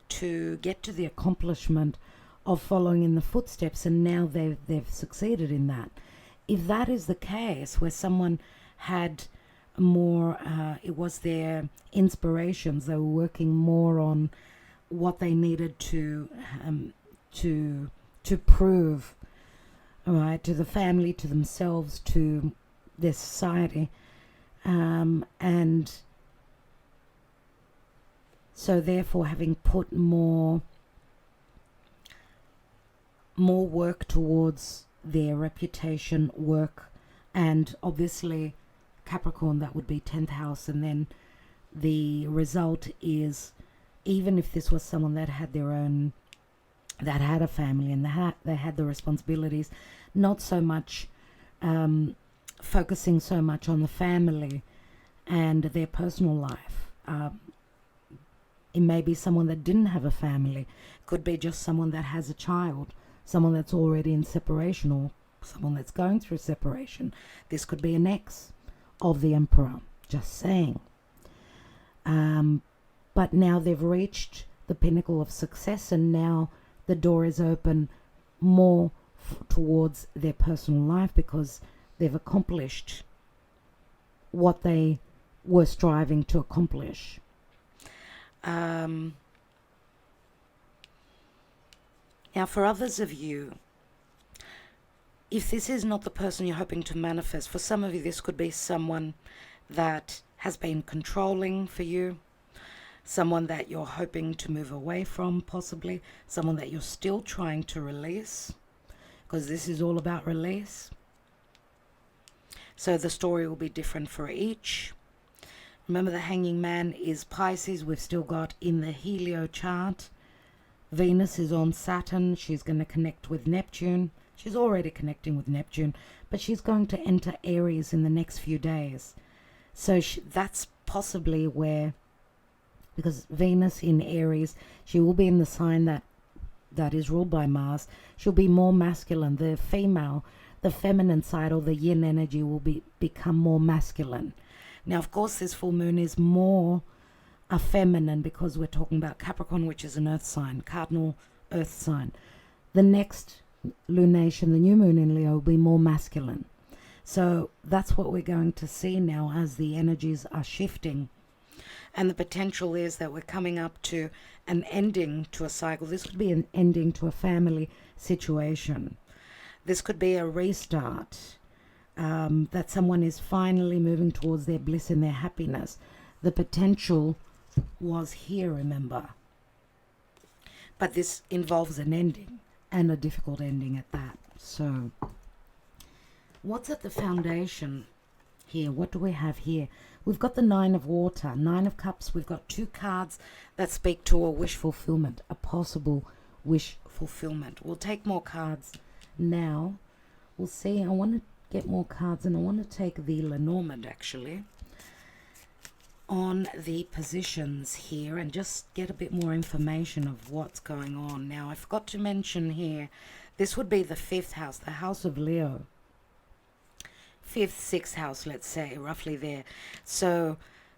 A: get to the accomplishment of following in the footsteps, and now they've succeeded in that. If that is the case, where someone had more, it was their inspirations, they were working more on what they needed to prove, right, to the family, to themselves, to their society, and so therefore having put more more work towards their reputation, work, and obviously Capricorn, that would be 10th house. And then the result is, even if this was someone that had their own, that had a family and they had the responsibilities, not so much focusing so much on the family and their personal life. It may be someone that didn't have a family, could be just someone that has a child, someone that's already in separation, or someone that's going through separation. This could be an ex of the Emperor, just saying. But now they've reached the pinnacle of success, and now the door is open more towards their personal life, because they've accomplished what they were striving to accomplish. Now, for others of you, if this is not the person you're hoping to manifest, for some of you this could be someone that has been controlling for you, someone that you're hoping to move away from, possibly someone that you're still trying to release, because this is all about release. So the story will be different for each. Remember, the Hanging Man is Pisces. We've still got in the helio chart, Venus is on Saturn. She's going to connect with Neptune. She's already connecting with Neptune, but she's going to enter Aries in the next few days. So that's possibly where, because Venus in Aries, she will be in the sign that is ruled by Mars. She'll be more masculine. The female, the feminine side, or the yin energy will become more masculine. Now, of course, this full moon is more a feminine, because we're talking about Capricorn, which is an earth sign, cardinal earth sign. The next lunation, the new moon in Leo, will be more masculine. So that's what we're going to see now as the energies are shifting. And the potential is that we're coming up to an ending to a cycle. This could be an ending to a family situation. This could be a restart, that someone is finally moving towards their bliss and their happiness. The potential was here, remember. But this involves an ending, and a difficult ending at that. So what's at the foundation here? What do we have here? We've got the Nine of Water, Nine of Cups. We've got two cards that speak to a wish fulfillment, a possible wish fulfillment. We'll take more cards now. We'll see. I want to get more cards, and I want to take the Lenormand actually on the positions here and just get a bit more information of what's going on. Now, I forgot to mention here, this would be the 5th house, the house of Leo. 5th, 6th house, let's say, roughly there. So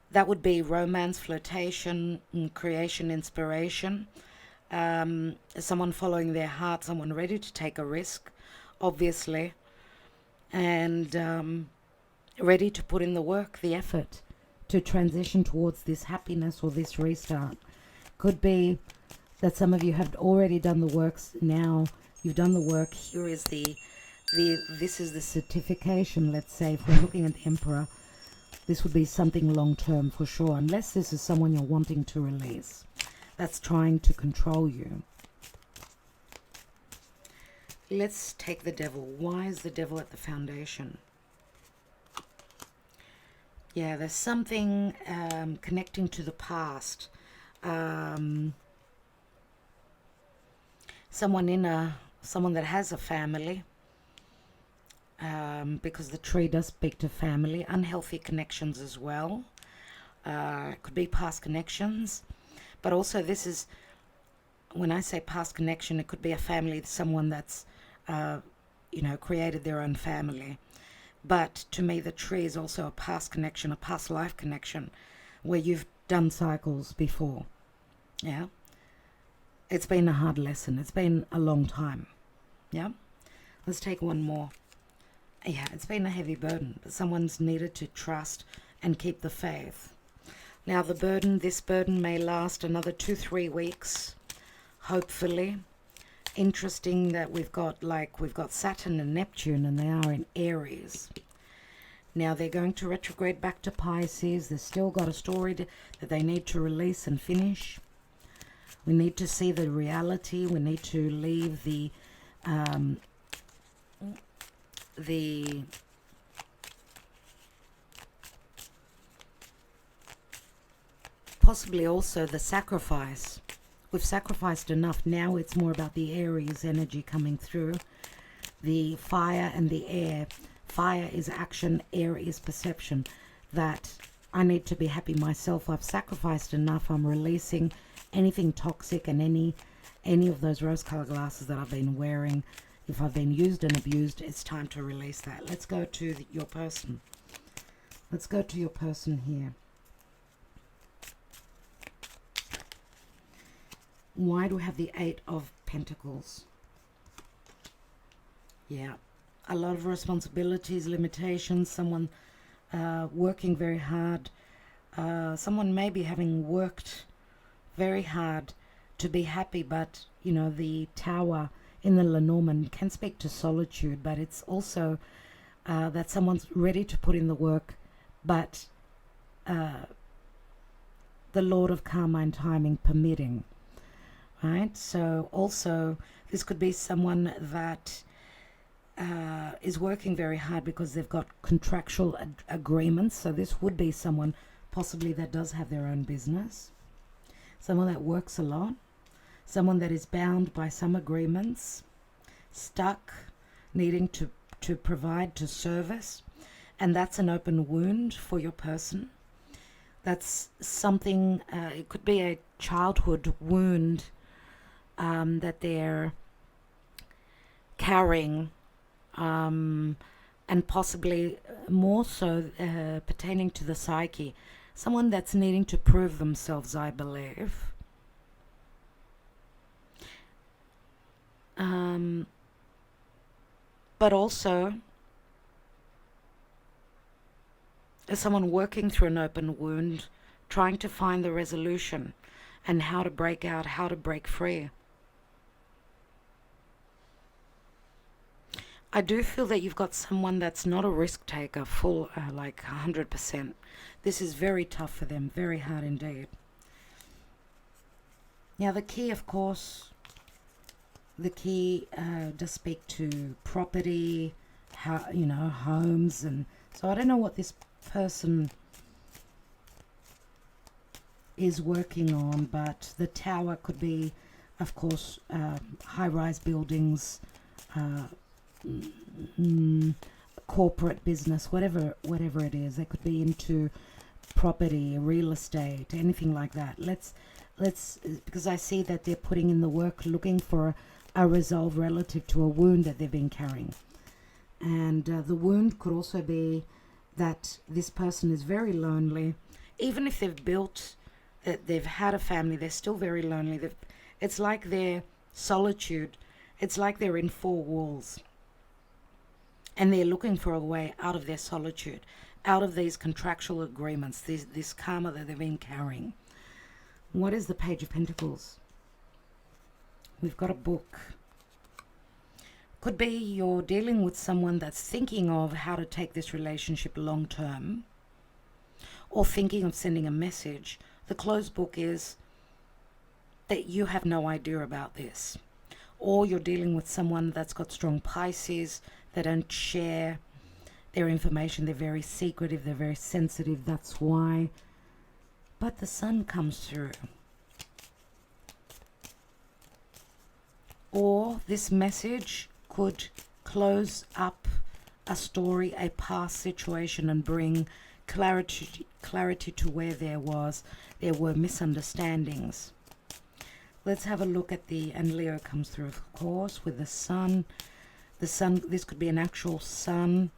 A: that would be romance, flirtation, creation, inspiration. Someone following their heart, someone ready to take a risk, obviously, and ready to put in the work, the effort, to transition towards this happiness or this restart. Could be that some of you have already done the works. Now you've done the work. Here is this is the certification. Let's say if we're looking at the Emperor, this would be something long term for sure, unless this is someone you're wanting to release that's trying to control you. Let's take the Devil. Why is the Devil at the foundation? Yeah, there's something connecting to the past. Someone that has a family, because the tree does speak to family. Unhealthy connections as well. Could be past connections, but also this is, when I say past connection, it could be a family, someone that's created their own family. But to me, the tree is also a past connection, a past life connection, where you've done cycles before. Yeah. It's been a hard lesson. It's been a long time. Yeah. Let's take one more. Yeah, it's been a heavy burden, but someone's needed to trust and keep the faith. Now this burden may last another 2-3 weeks, hopefully. Interesting that we've got Saturn and Neptune, and they are in Aries. Now they're going to retrograde back to Pisces. They've still got a story that they need to release and finish. We need to see the reality. We need to leave the the possibly also the sacrifice. We've sacrificed enough. Now it's more about the Aries energy coming through. The fire and the air. Fire is action, air is perception. That I need to be happy myself. I've sacrificed enough. I'm releasing anything toxic and any of those rose-colored glasses that I've been wearing. If I've been used and abused, it's time to release that. Let's go to your person. Let's go to your person here. Why do we have the Eight of Pentacles? Yeah, a lot of responsibilities, limitations, someone working very hard. Someone maybe having worked very hard to be happy, but, you know, the Tower in the Lenormand can speak to solitude, but it's also that someone's ready to put in the work, but the Lord of Karma and timing permitting, right? So also this could be someone that is working very hard because they've got contractual agreements. So this would be someone possibly that does have their own business, someone that works a lot, someone that is bound by some agreements, stuck, needing to provide, to service, and that's an open wound for your person. That's something, it could be a childhood wound that they're carrying, and possibly more so pertaining to the psyche. Someone that's needing to prove themselves, I believe. But also as someone working through an open wound, trying to find the resolution and how to break out, how to break free. I do feel that you've got someone that's not a risk taker, full, like 100%. This is very tough for them, very hard indeed. Now the key, of course, does speak to property, how, you know, homes, and so I don't know what this person is working on, but the Tower could be, of course, high-rise buildings, corporate business, whatever it is. They could be into property, real estate, anything like that. Let's because I see that they're putting in the work, looking for a resolve relative to a wound that they've been carrying. And the wound could also be that this person is very lonely. Even if they've built, they've had a family, they're still very lonely. It's like their solitude. It's like they're in four walls. And they're looking for a way out of their solitude, out of these contractual agreements, this karma that they've been carrying. What is the Page of Pentacles? We've got a book. Could be you're dealing with someone that's thinking of how to take this relationship long term, or thinking of sending a message. The closed book is that you have no idea about this. Or you're dealing with someone that's got strong Pisces. They don't share their information. They're very secretive. They're very sensitive. That's why. But the Sun comes through. Or this message could close up a story, a past situation, and bring clarity to where there were misunderstandings. Let's have a look at and Leo comes through, of course, with the Sun. The Sun, this could be an actual Sun,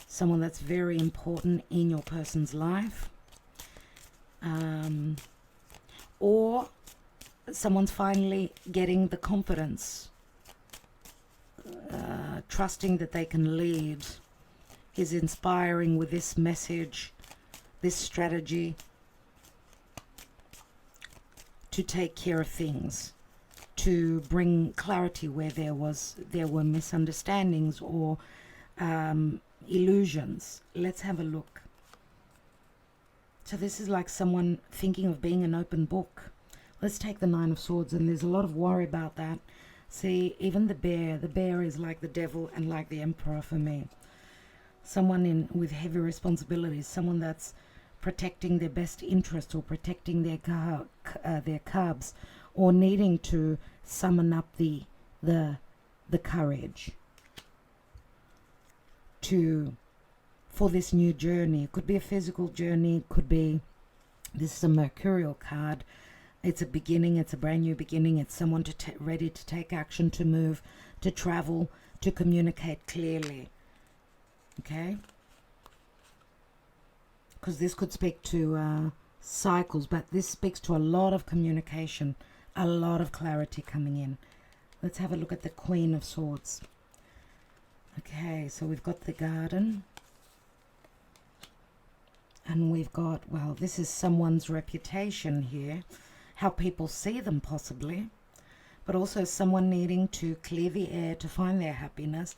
A: someone that's very important in your person's life. Or someone's finally getting the confidence, trusting that they can lead, is inspiring with this message, this strategy to take care of things, to bring clarity where there were misunderstandings or illusions. Let's have a look. So this is like someone thinking of being an open book. Let's take the Nine of Swords, and there's a lot of worry about that. See, even the bear is like the devil and like the emperor for me. Someone with heavy responsibilities, someone that's protecting their best interest or protecting their cubs, or needing to summon up the courage for this new journey. It could be a physical journey, it could be, this is a mercurial card. It's a beginning, it's a brand new beginning. It's someone ready to take action, to move, to travel, to communicate clearly. Okay? Because this could speak to cycles, but this speaks to a lot of communication, a lot of clarity coming in. Let's have a look at the Queen of Swords. Okay, so we've got the Garden. And we've got, well, this is someone's reputation here, how people see them possibly, but also someone needing to clear the air to find their happiness.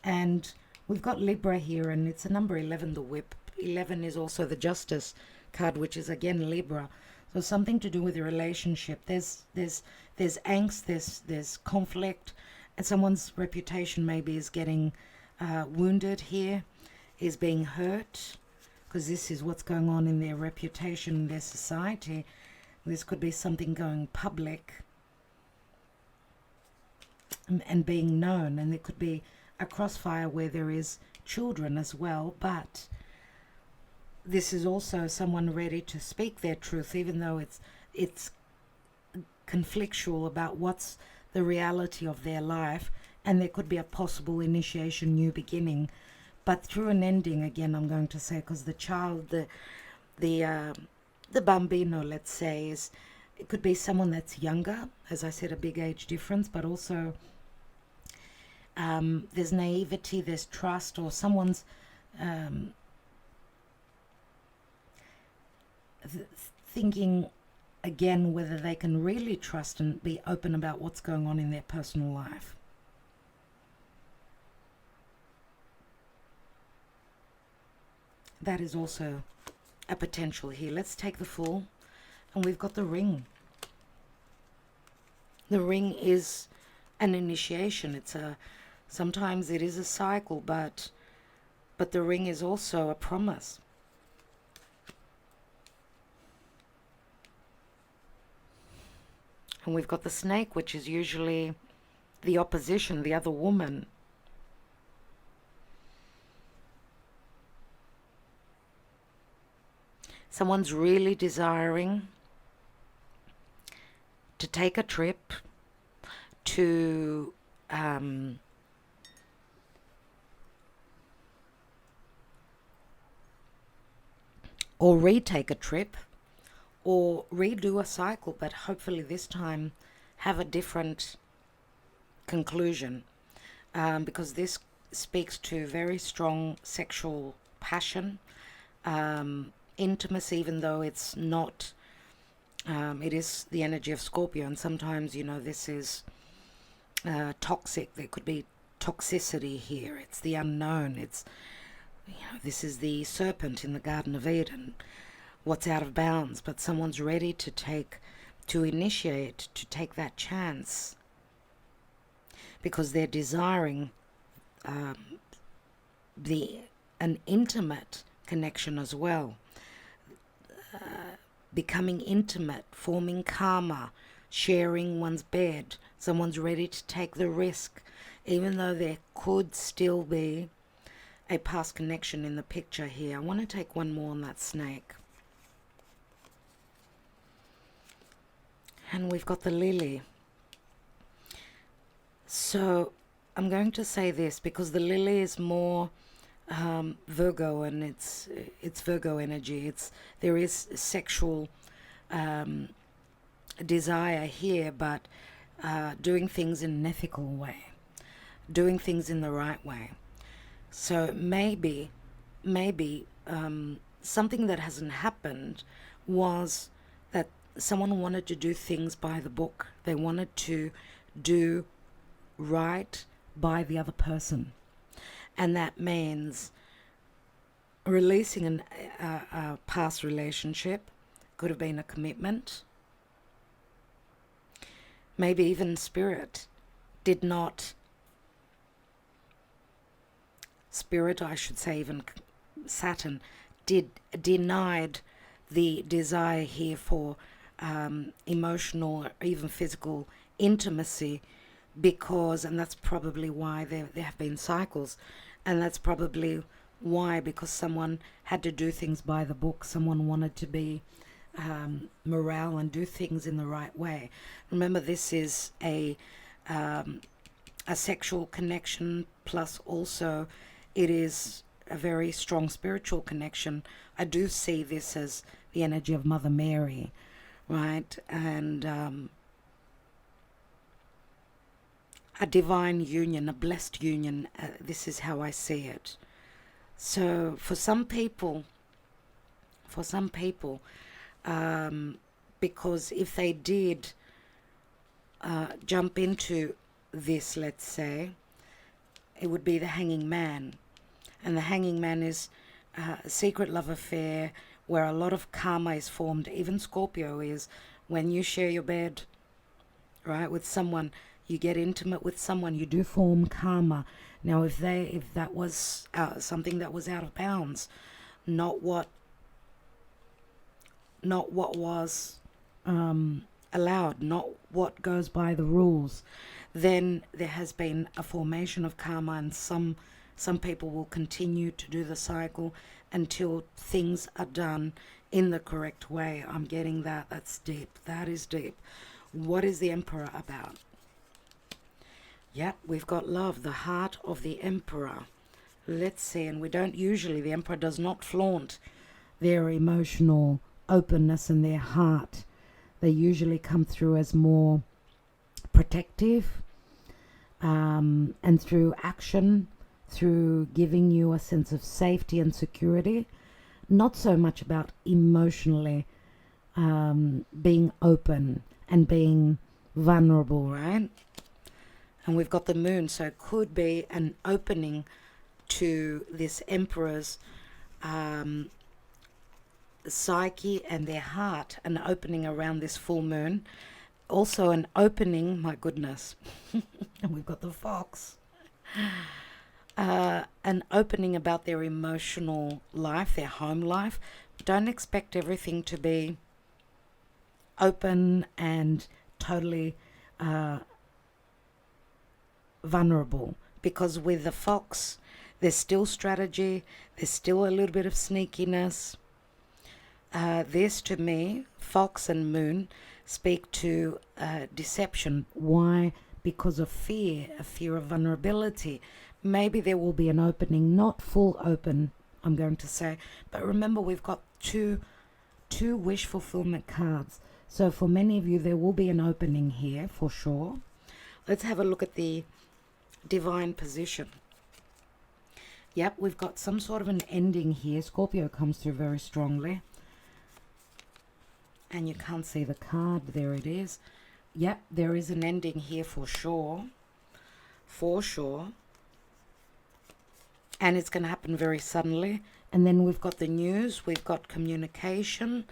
A: And we've got Libra here, and it's a number 11, the Whip. 11 is also the Justice card, which is again Libra. So something to do with a relationship. There's angst, there's conflict, and someone's reputation maybe is getting wounded here, is being hurt, because this is what's going on in their reputation, in their society. This could be something going public and being known, and it could be a crossfire where there is children as well, but this is also someone ready to speak their truth, even though it's conflictual about what's the reality of their life, and there could be a possible initiation, new beginning, but through an ending, again, I'm going to say, because the child, the bambino, let's say, it could be someone that's younger, as I said, a big age difference, but also there's naivety, there's trust, or someone's thinking again whether they can really trust and be open about what's going on in their personal life. That is also a potential here. Let's take the Fool, and we've got the Ring. The Ring is an initiation. Sometimes it is a cycle, but the Ring is also a promise. And we've got the Snake, which is usually the opposition, the other woman. Someone's really desiring to take a trip, to or retake a trip, or redo a cycle, but hopefully this time have a different conclusion, because this speaks to very strong sexual passion, intimacy, even though it's not, it is the energy of Scorpio, and sometimes, you know, this is toxic. There could be toxicity here. It's the unknown. It's, you know, this is the serpent in the Garden of Eden, what's out of bounds, but someone's ready to initiate, to take that chance, because they're desiring an intimate connection as well, becoming intimate, forming karma, sharing one's bed. Someone's ready to take the risk, even though there could still be a past connection in the picture here. I want to take one more on that Snake. And we've got the Lily. So I'm going to say this because the Lily is more Virgo, and it's Virgo energy. There is sexual desire here, but doing things in an ethical way, doing things in the right way. So maybe something that hasn't happened was that someone wanted to do things by the book. They wanted to do right by the other person, and that means releasing a past relationship. Could have been a commitment, maybe even spirit did not, Spirit, I should say, even Saturn, denied the desire here for emotional or even physical intimacy, because, and that's probably why there have been cycles, and that's probably why, because someone had to do things by the book, someone wanted to be morale and do things in the right way. Remember, this is a sexual connection, plus also it is a very strong spiritual connection. I do see this as the energy of Mother Mary, right? And a divine union, a blessed union. This is how I see it. So for some people, because if they did jump into this, let's say, it would be the hanging man. And the hanging man is a secret love affair where a lot of karma is formed. Even Scorpio is, when you share your bed, right, with someone, you get intimate with someone, you do form karma. Now, if that was something that was out of bounds, not what was allowed, not what goes by the rules, then there has been a formation of karma, and some people will continue to do the cycle until things are done in the correct way. I'm getting that. That's deep. That is deep. What is the Emperor about? Yep, we've got love, the heart of the Emperor. Let's see, and we don't usually, the Emperor does not flaunt their emotional openness and their heart. They usually come through as more protective, and through action, through giving you a sense of safety and security. Not so much about emotionally being open and being vulnerable, right? And we've got the moon, so it could be an opening to this Emperor's psyche and their heart, an opening around this full moon. Also an opening, my goodness, and we've got the fox, an opening about their emotional life, their home life. Don't expect everything to be open and totally vulnerable, because with the fox, there's still strategy, there's still a little bit of sneakiness. This, to me, fox and moon speak to deception. Why? Because of fear, a fear of vulnerability. Maybe there will be an opening, not full open, I'm going to say. But remember, we've got two wish fulfillment cards. So for many of you, there will be an opening here for sure. Let's have a look at the divine position. Yep, we've got some sort of an ending here. Scorpio comes through very strongly. And you can't see the card. There it is. Yep, there is an ending here for sure. For sure. And it's going to happen very suddenly. And then we've got the news. We've got communication.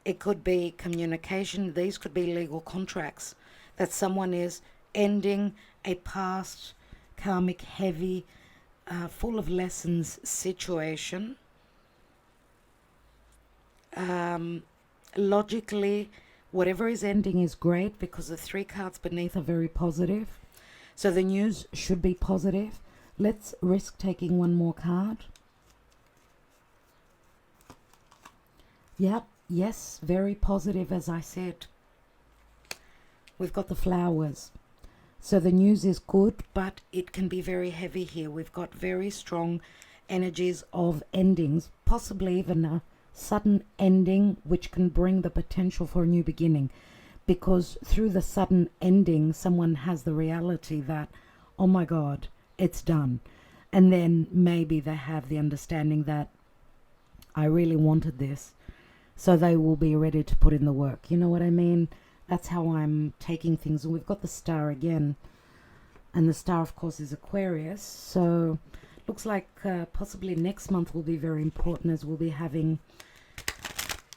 A: It could be communication. These could be legal contracts. That someone is ending a past, karmic, heavy, full of lessons situation. Logically, whatever is ending is great, because the three cards beneath are very positive. So the news should be positive. Let's risk taking one more card. Yep, yes, very positive, as I said. We've got the flowers. So the news is good, but it can be very heavy here. We've got very strong energies of endings, possibly even a sudden ending, which can bring the potential for a new beginning, because through the sudden ending, someone has the reality that, oh my God, it's done. And then maybe they have the understanding that I really wanted this, so they will be ready to put in the work. You know what I mean? That's how I'm taking things. And we've got the star again, and the star, of course, is Aquarius. So looks like possibly next month will be very important, as we'll be having,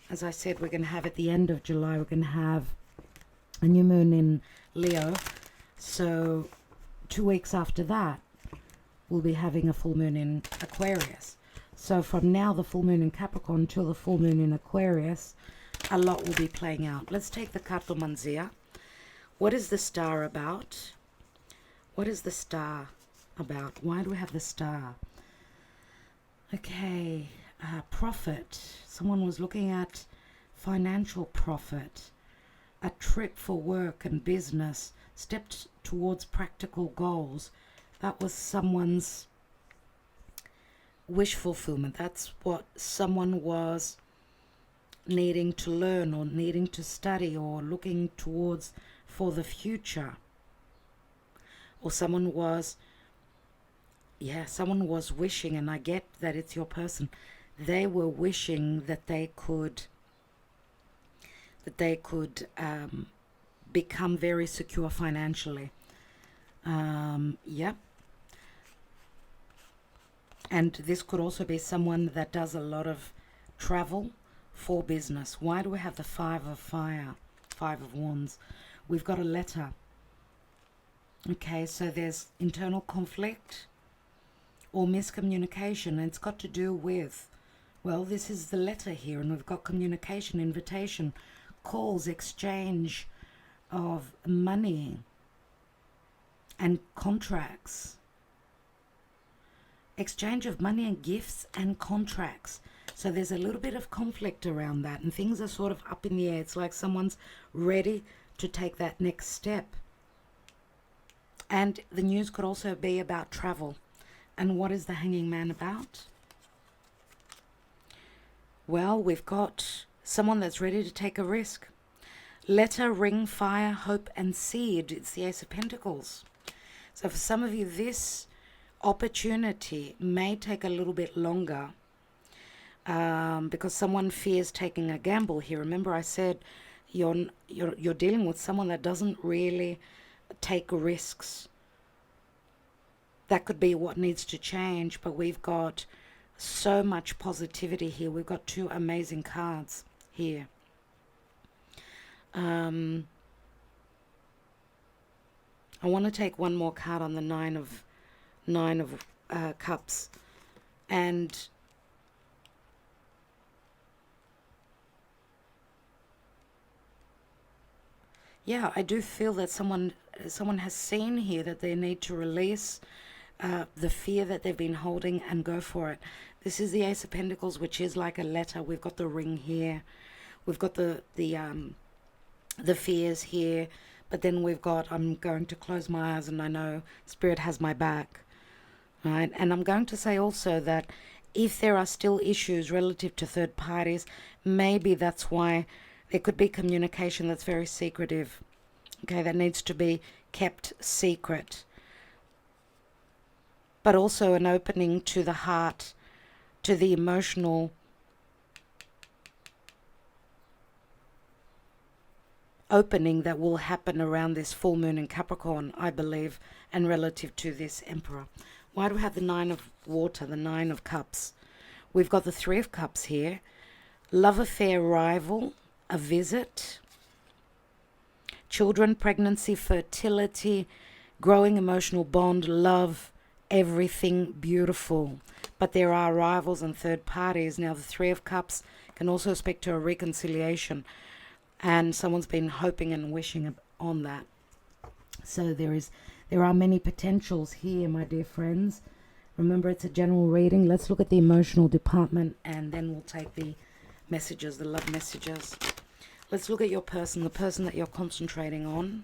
A: as I said, we're going to have at the end of July, we're going to have a new moon in Leo. So 2 weeks after that, we'll be having a full moon in Aquarius. So from now, the full moon in Capricorn till the full moon in Aquarius, a lot will be playing out. Let's take the Carta Manzia. What is the star about? What is the star about? Why do we have the star? Okay, profit. Someone was looking at financial profit, a trip for work and business, stepped towards practical goals. That was someone's wish fulfillment. That's what someone was needing to learn or needing to study or looking towards for the future. Or someone was wishing, and I get that it's your person. They were wishing that they could become very secure financially. Yep. And this could also be someone that does a lot of travel for business. Why do we have the 5 of fire, 5 of wands? We've got a letter. Okay, so there's internal conflict or miscommunication, and it's got to do with, well, this is the letter here, and we've got communication, invitation, calls, exchange of money and contracts. Exchange of money and gifts and contracts. So there's a little bit of conflict around that, and things are sort of up in the air. It's like someone's ready to take that next step. And the news could also be about travel. And what is the Hanging Man about? Well, we've got someone that's ready to take a risk. Letter, ring, fire, hope, and seed. It's the Ace of Pentacles. So for some of you, this opportunity may take a little bit longer because someone fears taking a gamble here. Remember, I said you're dealing with someone that doesn't really take risks. That could be what needs to change, but we've got so much positivity here. We've got 2 amazing cards here. I want to take one more card on the nine of cups, and yeah, I do feel that someone has seen here that they need to release the fear that they've been holding and go for it. This is the Ace of Pentacles, which is like a letter. We've got the ring here. We've got the fears here. But then we've got, I'm going to close my eyes and I know Spirit has my back. Right? And I'm going to say also that if there are still issues relative to third parties, maybe that's why there could be communication that's very secretive. Okay, that needs to be kept secret. But also an opening to the heart, to the emotional opening that will happen around this full moon in Capricorn, I believe, and relative to this Emperor. Why do we have the 9 of water, the 9 of cups? We've got the 3 of cups here. Love affair, rival, a visit, children, pregnancy, fertility, growing emotional bond, love, everything beautiful. But there are rivals and third parties. Now the 3 of cups can also speak to a reconciliation, and someone's been hoping and wishing on that. So there are many potentials here, my dear friends. Remember, it's a general reading. Let's look at the emotional department, and then we'll take the messages, the love messages. Let's look at your person, the person that you're concentrating on.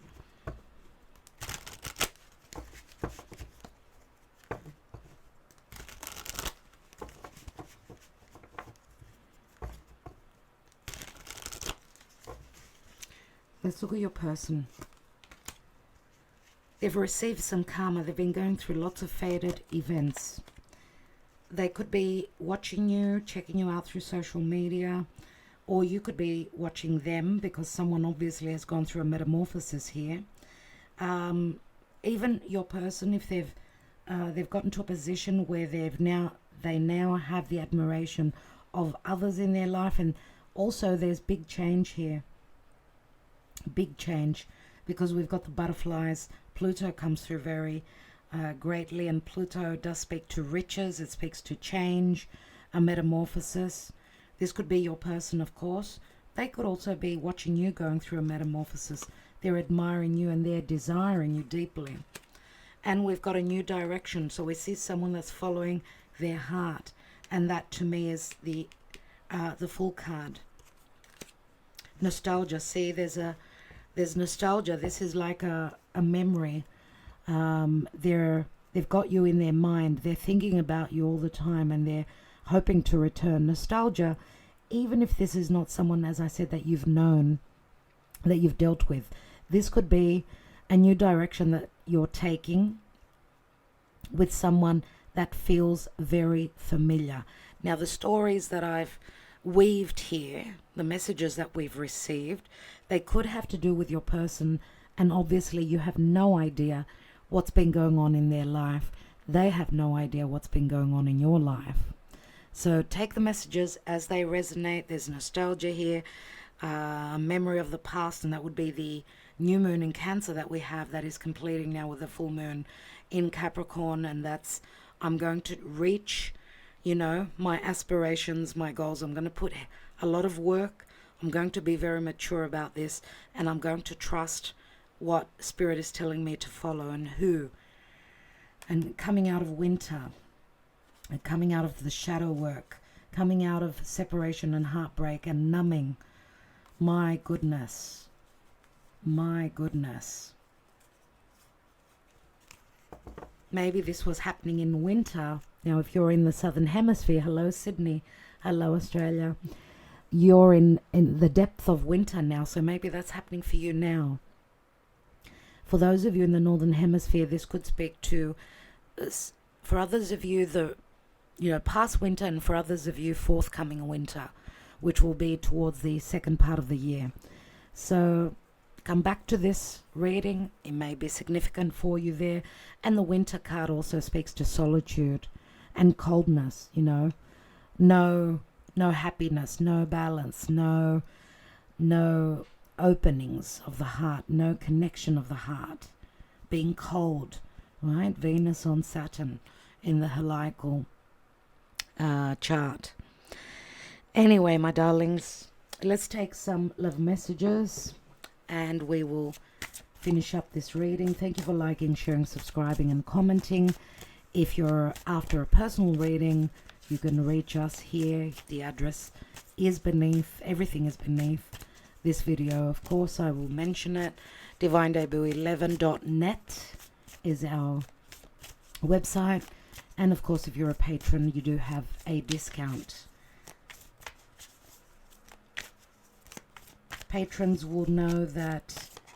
A: Let's look at your person. They've received some karma. They've been going through lots of fated events. They could be watching you, checking you out through social media, or you could be watching them because someone obviously has gone through a metamorphosis here. Even your person, if they've gotten to a position where they now have the admiration of others in their life, and also there's big change here. Big change, because we've got the butterflies Pluto comes through very greatly, and Pluto does speak to riches. It speaks to change, a metamorphosis. This could be your person, of course. They could also be watching you going through a metamorphosis. They're admiring you and they're desiring you deeply. And we've got a new direction. So we see someone that's following their heart. And that to me is the Fool card. Nostalgia. See, there's nostalgia. This is like a memory. They've got you in their mind. They're thinking about you all the time and they're hoping to return. Nostalgia, even if this is not someone, as I said, that you've known, that you've dealt with, this could be a new direction that you're taking with someone that feels very familiar. Now, the stories that I've weaved here, the messages that we've received, they could have to do with your person, and obviously you have no idea what's been going on in their life. They have no idea what's been going on in your life. So take the messages as they resonate. There's nostalgia here, a memory of the past, and that would be the new moon in Cancer that we have that is completing now with the full moon in Capricorn. And that's, I'm going to reach, you know, my aspirations, my goals. I'm going to put a lot of work. I'm going to be very mature about this, and I'm going to trust what Spirit is telling me to follow and who. And coming out of winter, and coming out of the shadow work, coming out of separation and heartbreak and numbing. My goodness. My goodness. Maybe this was happening in winter. Now, if you're in the southern hemisphere, hello Sydney, hello Australia, you're in the depth of winter now, so maybe that's happening for you now. For those of you in the northern hemisphere, this could speak to, for others of you, the past winter, and for others of you, forthcoming winter, which will be towards the second part of the year. So come back to this reading. It may be significant for you there. And the winter card also speaks to solitude and coldness, no happiness, no balance, no openings of the heart, no connection of the heart, being cold, right? Venus on Saturn in the heliacal chart. Anyway, my darlings, let's take some love messages and we will finish up this reading. Thank you for liking, sharing, subscribing and commenting. If you're after a personal reading, you can reach us here. The address is beneath, everything is beneath this video. Of course, I will mention it. DivineDebut11.net is our website. And of course, if you're a patron, you do have a discount. Patrons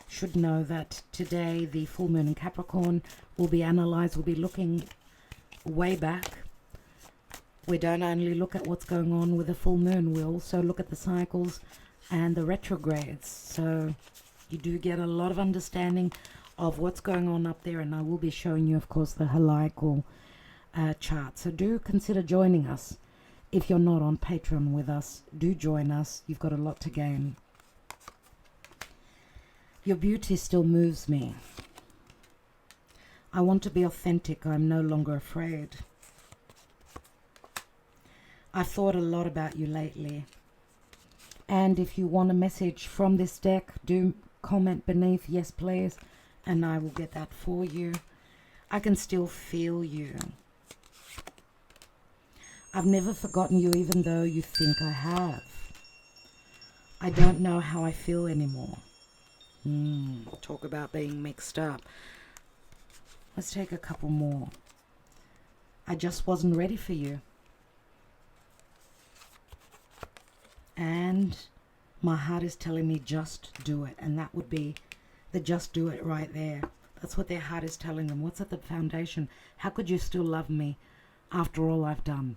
A: should know that today the full moon in Capricorn will be analysed. We'll be looking way back. We don't only look at what's going on with the full moon, we also look at the cycles and the retrogrades. So you do get a lot of understanding of what's going on up there, and I will be showing you, of course, the heliacal chart. So do consider joining us. If you're not on Patreon with us, do join us. You've got a lot to gain. Your beauty still moves me. I want to be authentic. I'm no longer afraid. I've thought a lot about you lately. And if you want a message from this deck, do comment beneath, yes please, and I will get that for you. I can still feel you. I've never forgotten you, even though you think I have. I don't know how I feel anymore. Talk about being mixed up. Let's take a couple more. I just wasn't ready for you. And my heart is telling me just do it. And that would be the just do it right there. That's what their heart is telling them. What's at the foundation? How could you still love me after all I've done?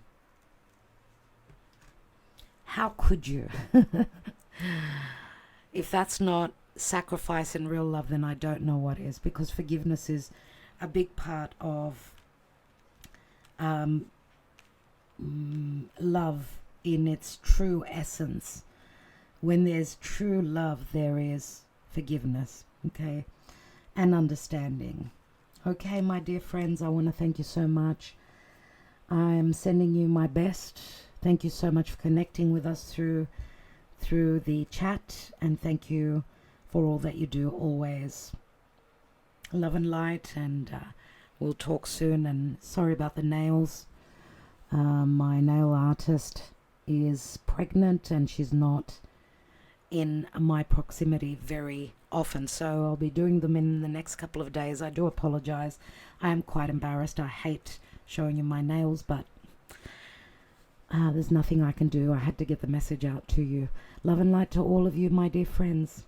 A: How could you? If that's not sacrifice and real love, then I don't know what is, because forgiveness is a big part of love in its true essence. When there's true love, there is forgiveness. Okay, and understanding. Okay, my dear friends, I want to thank you so much. I'm sending you my best. Thank you so much for connecting with us through the chat, and thank you for all that you do always. Love and light, and we'll talk soon. And sorry about the nails. My nail artist is pregnant and she's not in my proximity very often, so I'll be doing them in the next couple of days. I do apologize. I am quite embarrassed. I hate showing you my nails, but there's nothing I can do. I had to get the message out to you. Love and light to all of you, my dear friends.